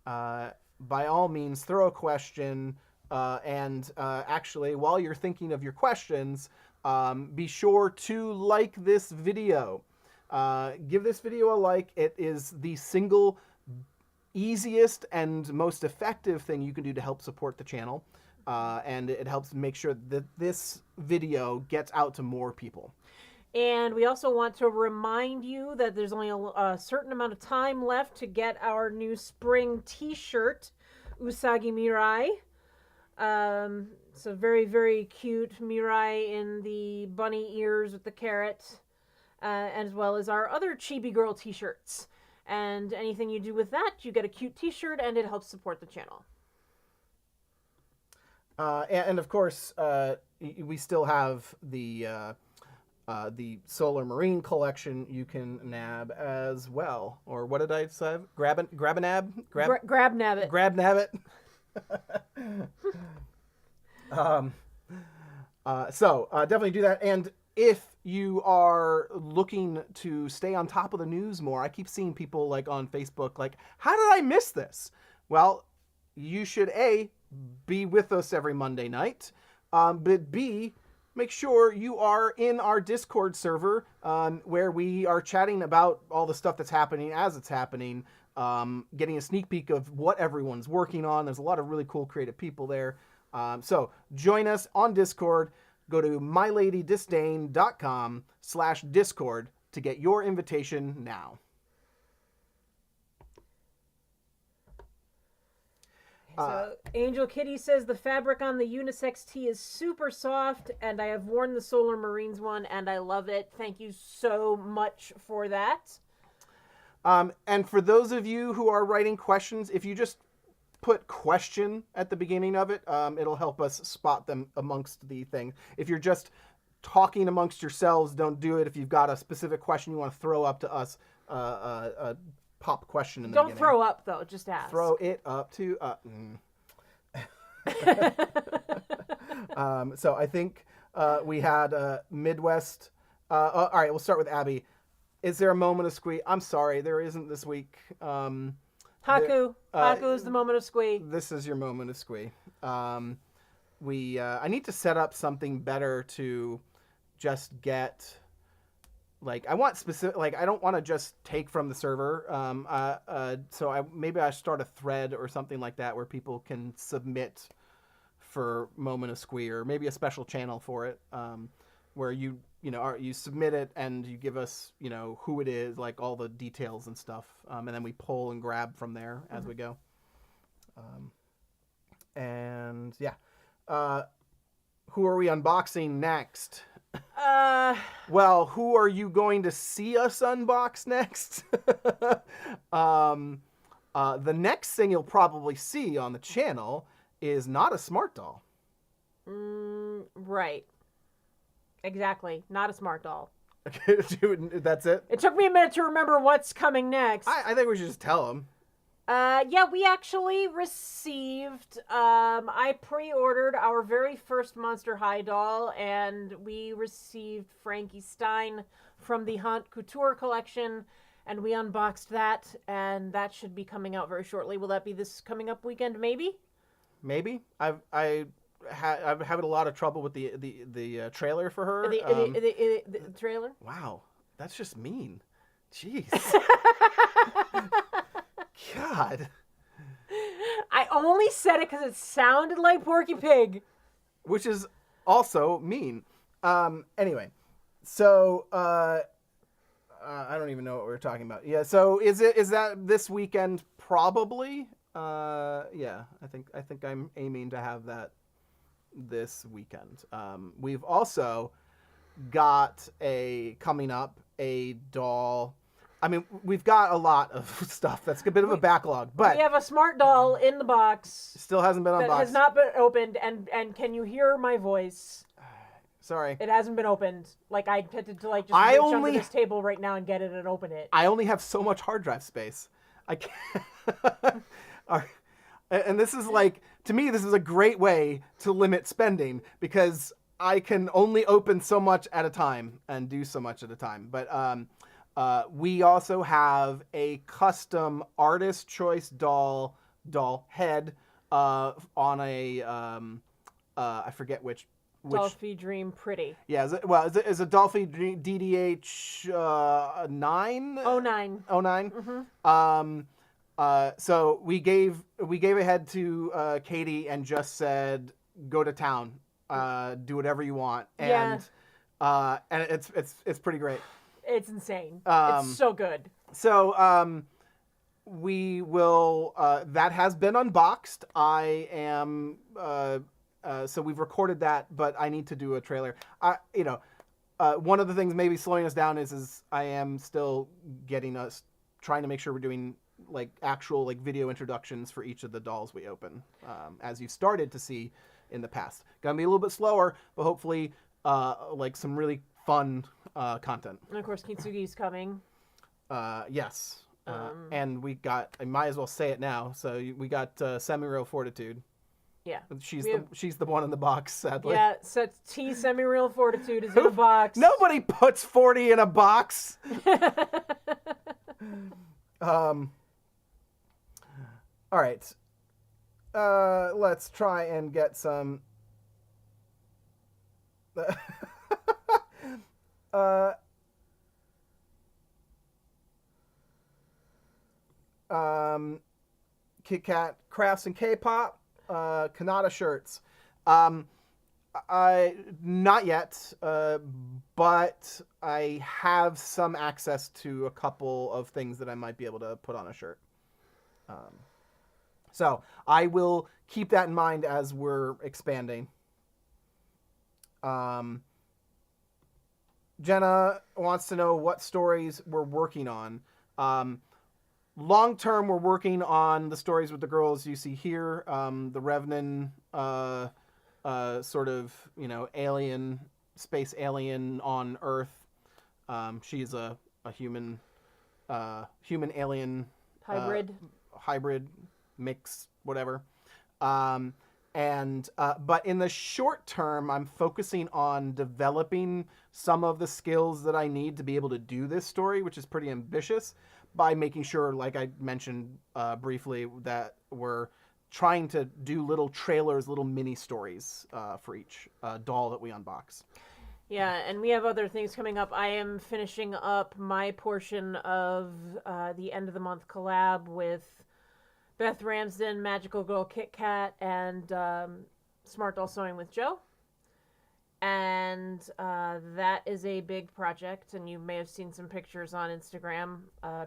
By all means, throw a question. And actually, while you're thinking of your questions, be sure to like this video. Give this video a like. It is the single easiest and most effective thing you can do to help support the channel. And it helps make sure that this video gets out to more people. And we also want to remind you that there's only a certain amount of time left to get our new spring t-shirt, Usagi Mirai. It's a very, very cute Mirai in the bunny ears with the carrot, as well as our other Chibi Girl t-shirts. And anything you do with that, you get a cute t-shirt, and it helps support the channel. And of course, we still have the Solar Marine collection you can nab as well. Or what did I say? Grab a nab? Grab nab it. Grab nab it. So definitely do that. And if you are looking to stay on top of the news more, I keep seeing people like on Facebook like, how did I miss this? Well, you should A, be with us every Monday night, but B, make sure you are in our Discord server, where we are chatting about all the stuff that's happening as it's happening, getting a sneak peek of what everyone's working on. There's a lot of really cool creative people there. So join us on Discord. Go to myladydisdain.com/Discord to get your invitation now. So Angel Kitty says the fabric on the unisex tee is super soft, and I have worn the Solar Marines one, and I love it. Thank you so much for that. And for those of you who are writing questions, if you just put question at the beginning of it, it'll help us spot them amongst the things. If you're just talking amongst yourselves, don't do it. If you've got a specific question you want to throw up to us, a pop question in the beginning. Don't throw up, though. Just ask. Throw it up to... So I think we had Midwest... all right, we'll start with Abby. Is there a moment of squee? I'm sorry, there isn't this week. Haku. Haku is the moment of squee. This is your moment of squee. I need to set up something better to just get... Like, I want specific... Like, I don't want to just take from the server. So maybe I start a thread or something like that where people can submit for moment of squee, or maybe a special channel for it, where you you submit it and you give us, who it is, like all the details and stuff, and then we pull and grab from there as we go. And yeah, who are we unboxing next? Well, who are you going to see us unbox next? The next thing you'll probably see on the channel is not a smart doll. Right. Exactly. Not a smart doll. That's it? It took me a minute to remember what's coming next. I think we should just tell them. Yeah, we actually received, I pre-ordered our very first Monster High doll, and we received Frankie Stein from the Haute Couture collection, and we unboxed that, and that should be coming out very shortly. Will that be this coming up weekend, maybe? Maybe. I've had a lot of trouble with the trailer for her. The trailer? Wow, that's just mean. Jeez. God. I only said it because it sounded like Porky Pig. Which is also mean. Anyway, so I don't even know what we were talking about. Yeah, so is that this weekend? Probably. Yeah, I think I'm aiming to have that this weekend. We've also got coming up a doll. I mean, we've got a lot of stuff. That's a bit of a backlog, but we have a smart doll in the box. Still hasn't been unboxed. That has not been opened, and can you hear my voice? Sorry. It hasn't been opened. Like, I intended to, like, just reach under this table right now and get it and open it. I only have so much hard drive space. I can't. And this is like, to me, this is a great way to limit spending because I can only open so much at a time and do so much at a time. But we also have a custom artist choice doll head on a I forget which Dolphy Dream Pretty. Yeah, is a Dolphy DDH 9? 09. 09. Mm-hmm. So we gave a head to Katie and just said, go to town, do whatever you want, and it's pretty great. It's insane. It's so good. So we will. That has been unboxed. I am. So we've recorded that, but I need to do a trailer. One of the things maybe slowing us down is I am still trying to make sure we're doing like actual like video introductions for each of the dolls we open, as you've started to see in the past. Gonna be a little bit slower, but hopefully like some really fun content. And of course, Kintsugi's coming. Yes. And we got, I might as well say it now. So we got Semi-Real Fortitude. Yeah. She's the one in the box, sadly. Yeah, so T Semi-Real Fortitude is in a box. Nobody puts 40 in a box. All right. Let's try and get some Kit Kat Crafts and K-pop, Kanata shirts. I not yet, but I have some access to a couple of things that I might be able to put on a shirt. So I will keep that in mind as we're expanding. Jenna wants to know what stories we're working on. Long term, we're working on the stories with the girls you see here. The Revenant, sort of, alien, space alien on Earth. She's a human alien hybrid mix, whatever. But in the short term, I'm focusing on developing some of the skills that I need to be able to do this story, which is pretty ambitious, by making sure, like I mentioned briefly, that we're trying to do little trailers, little mini stories for each doll that we unbox. Yeah, and we have other things coming up. I am finishing up my portion of the end of the month collab with Beth Ramsden, Magical Girl Kit Kat, and Smart Doll Sewing with Joe. And that is a big project, and you may have seen some pictures on Instagram.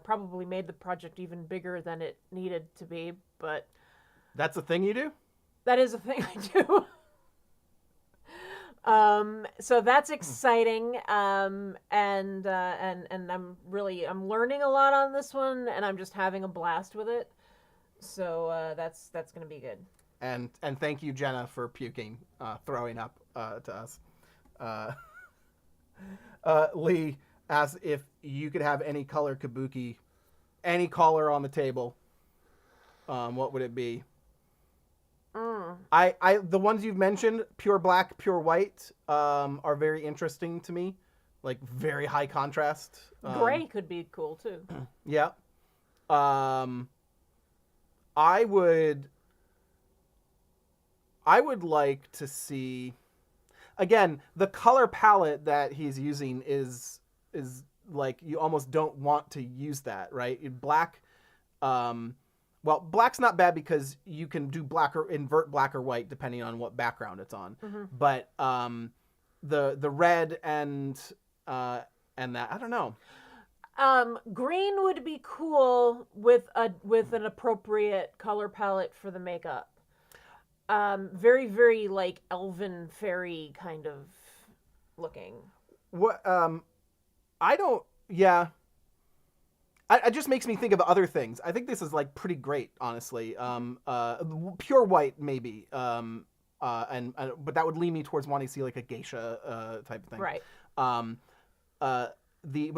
Probably made the project even bigger than it needed to be, but That's a thing you do? that is a thing I do. So that's exciting, and I'm learning a lot on this one, and I'm just having a blast with it. So that's gonna be good. And thank you, Jenna, for puking, throwing up to us. Lee asks if you could have any color Kabuki, any color on the table. What would it be? The ones you've mentioned, pure black, pure white, are very interesting to me. Like very high contrast. Gray could be cool too. Yeah. I would like to see, again, the color palette that he's using is like you almost don't want to use that, right? Black, well, black's not bad because you can do black or invert black or white depending on what background it's on. Mm-hmm. But the red and that, I don't know. Green would be cool with an appropriate color palette for the makeup. Very, very like elven fairy kind of looking. What I don't. Yeah. It just makes me think of other things. I think this is like pretty great, honestly. Pure white maybe. But that would lead me towards wanting to see like a geisha type of thing. Right. But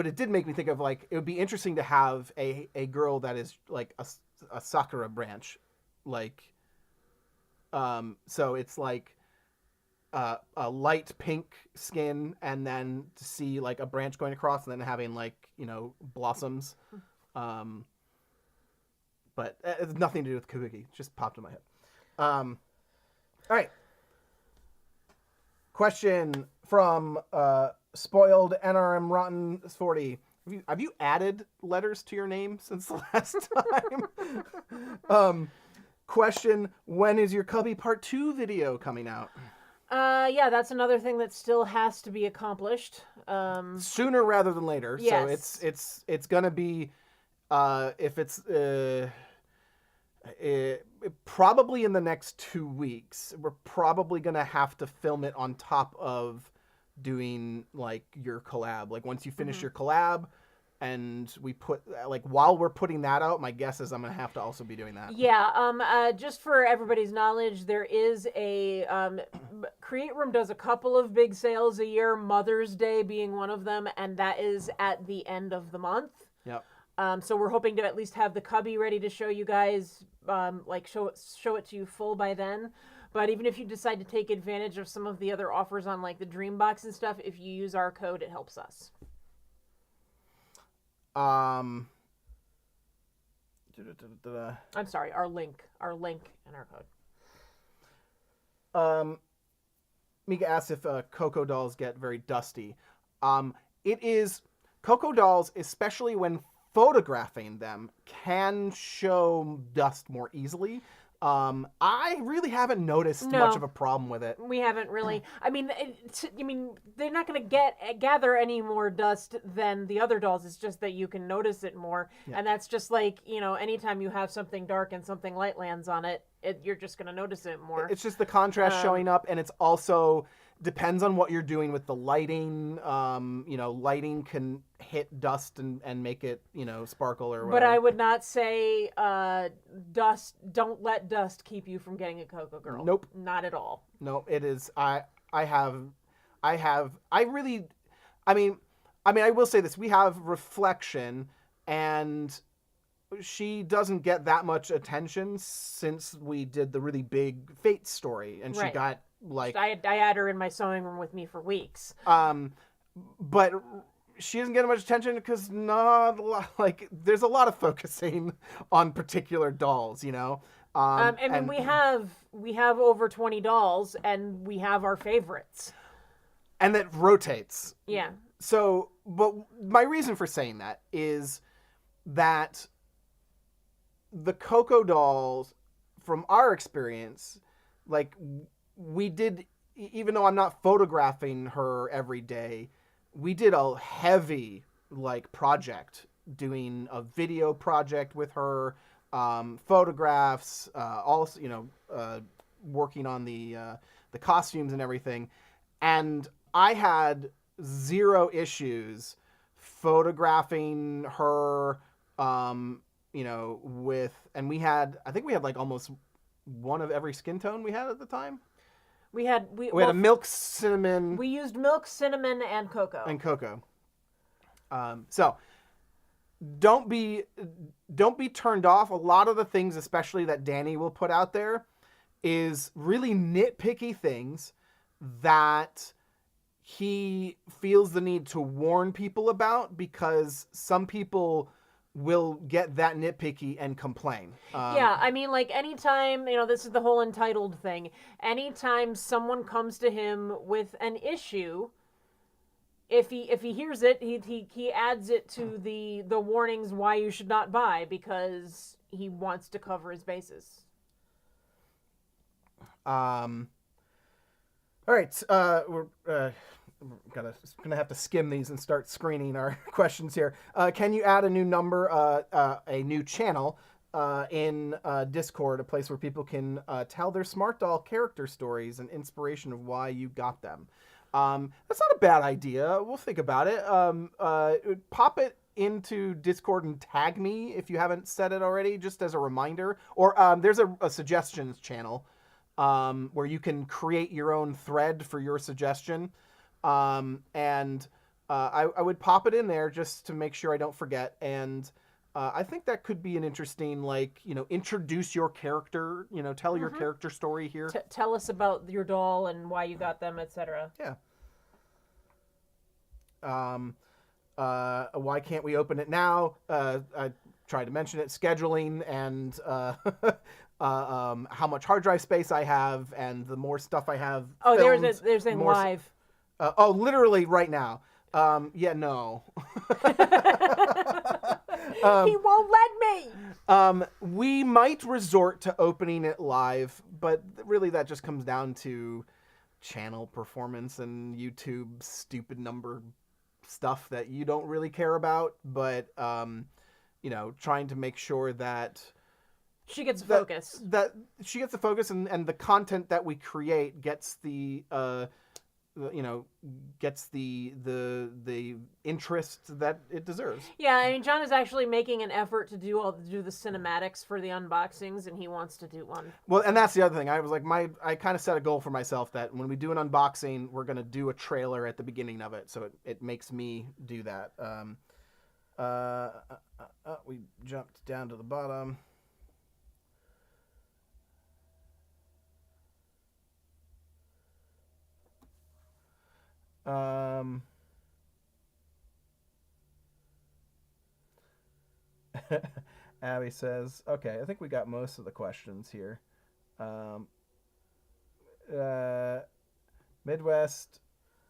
it did make me think of like it would be interesting to have a girl that is like a sakura branch, like. So it's like a light pink skin, and then to see like a branch going across, and then having like blossoms. But it's nothing to do with Kabuki. It just popped in my head. All right. Question from Spoiled NRM Rotten 40. Have you added letters to your name since the last time? Question, when is your Cubby Part 2 video coming out? Yeah, that's another thing that still has to be accomplished. Sooner rather than later. Yes. So it's gonna be if it's probably in the next 2 weeks. We're probably gonna have to film it on top of doing like your collab. Like once you finish your collab, and we put like while we're putting that out, my guess is I'm gonna have to also be doing that. Yeah. Just for everybody's knowledge, there is a Create Room does a couple of big sales a year, Mother's Day being one of them, and that is at the end of the month. Yep. So we're hoping to at least have the Cubby ready to show you guys, like show it to you full by then. But even if you decide to take advantage of some of the other offers on like the Dreambox and stuff, if you use our code, it helps us. I'm sorry, our link and our code. Mika asks if Coco dolls get very dusty. It is Coco dolls, especially when photographing them, can show dust more easily. I really haven't noticed much of a problem with it. We haven't really. I mean, they're not going to gather any more dust than the other dolls. It's just that you can notice it more, and that's just like anytime you have something dark and something light lands on it, you're just going to notice it more. It's just the contrast showing up, and it's also depends on what you're doing with the lighting. Lighting can hit dust and make it sparkle or whatever. But I would not say dust. Don't let dust keep you from getting a Coco girl. Nope, not at all. No, it is. I will say this: we have reflection, and she doesn't get that much attention since we did the really big Fate story, and she got like I had her in my sewing room with me for weeks. But she doesn't get much attention because there's a lot of focusing on particular dolls, and we have over 20 dolls, and we have our favorites, and that rotates. Yeah. So, but my reason for saying that is that the Coco dolls, from our experience, like we did even though I'm not photographing her every day, we did a heavy like project, doing a video project with her, photographs, also, working on the costumes and everything. And I had zero issues photographing her, and I think we had like almost one of every skin tone we had at the time. We had a milk, cinnamon. We used milk, cinnamon, and cocoa. So don't be turned off. A lot of the things, especially that Danny will put out there, is really nitpicky things that he feels the need to warn people about, because some people will get that nitpicky and complain. Yeah, I mean, like, anytime, this is the whole entitled thing. Anytime someone comes to him with an issue, if he hears it, he adds it to the warnings why you should not buy, because he wants to cover his bases. All right, we're gonna have to skim these and start screening our questions here. Can you add a new number, a new channel in Discord, a place where people can tell their Smart Doll character stories and inspiration of why you got them? That's not a bad idea. We'll think about it. Pop it into Discord and tag me if you haven't said it already, just as a reminder. Or there's a suggestions channel where you can create your own thread for your suggestion. And I would pop it in there just to make sure I don't forget. And I think that could be an interesting, introduce your character, tell your character story here. Tell us about your doll and why you got them, etc. Yeah. Why can't we open it now? I tried to mention it, scheduling, and how much hard drive space I have, and the more stuff I have. Oh, filmed, there's a live. Literally right now. No. He won't let me. We might resort to opening it live, but really that just comes down to channel performance and YouTube stupid number stuff that you don't really care about. But trying to make sure that she gets focus. That she gets the focus, and the content that we create gets the gets the interest that it deserves. Yeah, I mean, John is actually making an effort to do the cinematics for the unboxings, and he wants to do one. Well, and that's the other thing. I was like, I kind of set a goal for myself that when we do an unboxing, we're gonna do a trailer at the beginning of it, so it makes me do that. We jumped down to the bottom. Abby says, okay, I think we got most of the questions here. Midwest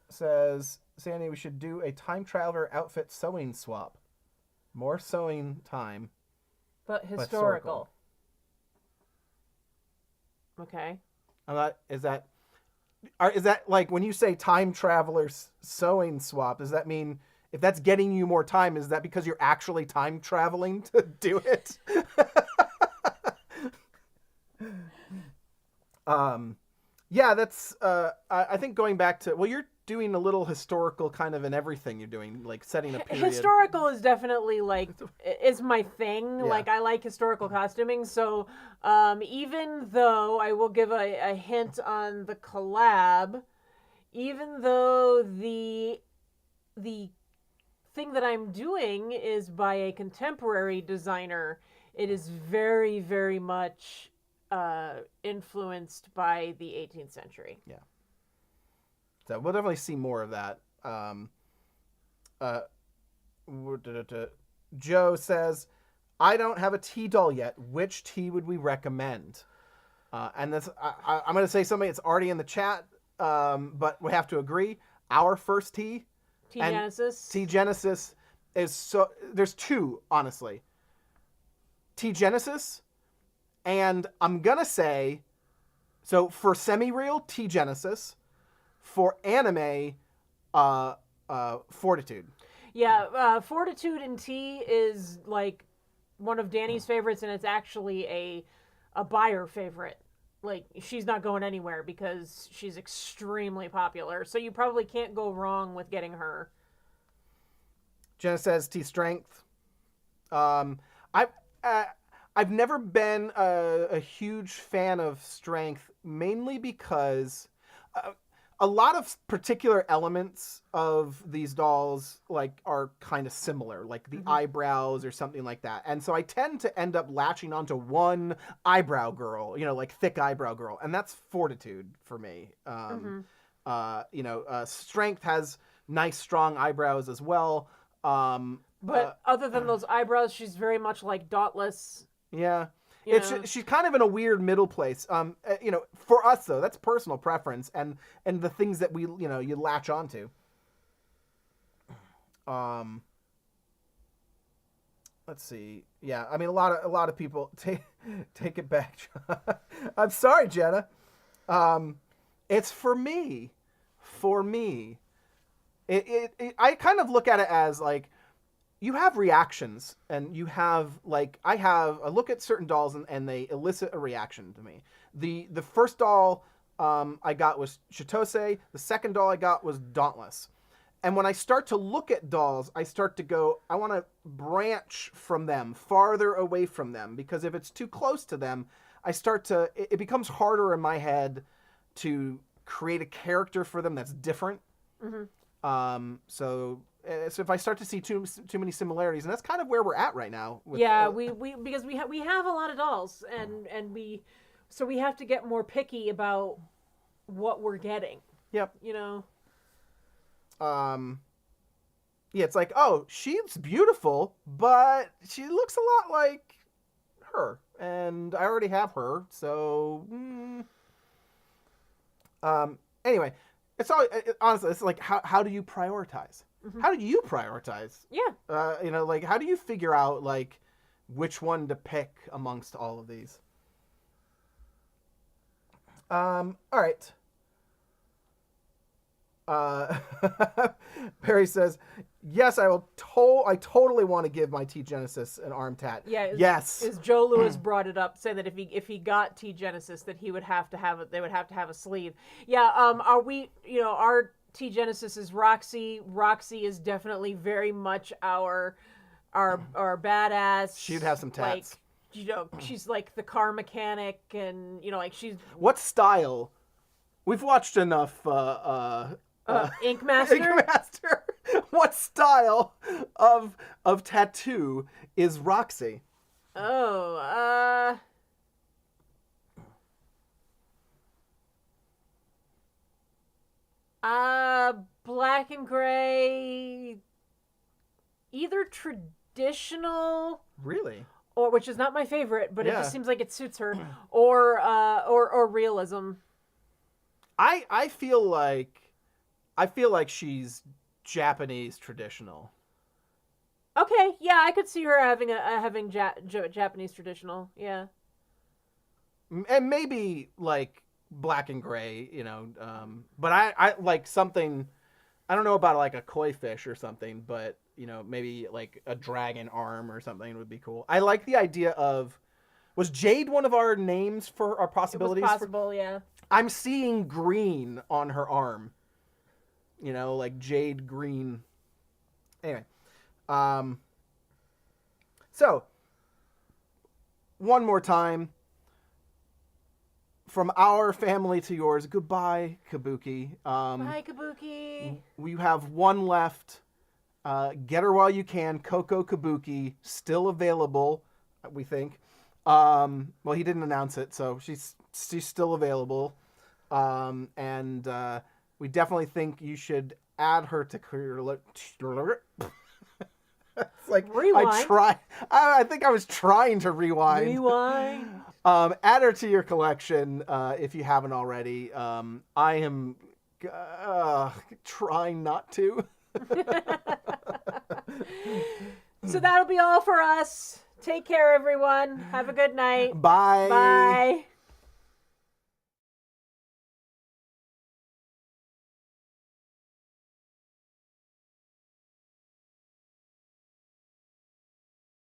says, Sandy, we should do a time traveler outfit sewing swap. More sewing time. But historical. Okay. Is that like when you say time traveler sewing swap, does that mean if that's getting you more time, is that because you're actually time traveling to do it? Yeah, that's I think going back to, well, you're doing a little historical kind of in everything you're doing, like setting a period. Historical is definitely is my thing. Yeah. Like, I like historical costuming, so even though I will give a hint on the collab, even though the thing that I'm doing is by a contemporary designer, it is very, very much influenced by the 18th century. Yeah. So we'll definitely see more of that. Joe says, I don't have a tea doll yet. Which tea would we recommend? And this, I'm going to say something that's already in the chat, but we have to agree. Our first tea, T-Genesis. T-Genesis is so... There's two, honestly. T-Genesis, and I'm going to say... So for semi-real, T-Genesis. For anime, Fortitude. Yeah, Fortitude in T is like one of Danny's favorites, and it's actually a buyer favorite. Like, she's not going anywhere because she's extremely popular. So you probably can't go wrong with getting her. Jenna says T strength. I've never been a huge fan of strength, mainly because a lot of particular elements of these dolls like are kind of similar, like the eyebrows or something like that. And so I tend to end up latching onto one eyebrow girl, like thick eyebrow girl, and that's Fortitude for me. Strength has nice strong eyebrows as well. But other than those eyebrows, she's very much like Dauntless. Yeah. She's kind of in a weird middle place. For us though, that's personal preference and the things that we, you latch onto. Let's see. Yeah, I mean a lot of people take it back. I'm sorry, Jenna. It's for me. For me. I kind of look at it as like, you have reactions, and you have like I look at certain dolls and they elicit a reaction to me. The first doll I got was Chitose. The second doll I got was Dauntless. And when I start to look at dolls, I start to go, I want to branch from them, farther away from them, because if it's too close to them, it becomes harder in my head to create a character for them that's different. So if I start to see too many similarities, and that's kind of where we're at right now. Yeah, because we have a lot of dolls, and we have to get more picky about what we're getting. Yep. Yeah, it's like, oh, she's beautiful, but she looks a lot like her, and I already have her, so. Anyway, honestly, it's like how do you prioritize? How do you prioritize? Yeah. How do you figure out like which one to pick amongst all of these? All right. Perry says, "Yes, I will. I totally want to give my T Genesis an arm tat." Yeah. Yes. As Joe Lewis brought it up, saying that if he got T Genesis, that he would have to have it. They would have to have a sleeve. Yeah. Are we? Our T Genesis is Roxy. Roxy is definitely very much our badass. She'd have some tats. She's like the car mechanic, and she's. What style? We've watched enough. Ink Master. Ink Master. What style of tattoo is Roxy? Oh, black and gray, either traditional. Really? Or, which is not my favorite, but it just seems like it suits her, or realism. I feel like she's Japanese traditional. Okay, yeah, I could see her having Japanese traditional, yeah. And maybe like black and gray, but I like something. I don't know about like a koi fish or something, but maybe like a dragon arm or something would be cool. I like the idea of. Was Jade one of our names for our possibilities? It was possible, yeah. I'm seeing green on her arm. Like jade green. Anyway. So, one more time. From our family to yours, goodbye, Kabuki. Bye, Kabuki. We have one left. Get her while you can. Coco Kabuki, still available, we think. Well, he didn't announce it, so she's still available. And we definitely think you should add her to It's like rewind. I think I was trying to rewind. Rewind. Add her to your collection if you haven't already. I am trying not to. So that'll be all for us. Take care, everyone. Have a good night. Bye. Bye.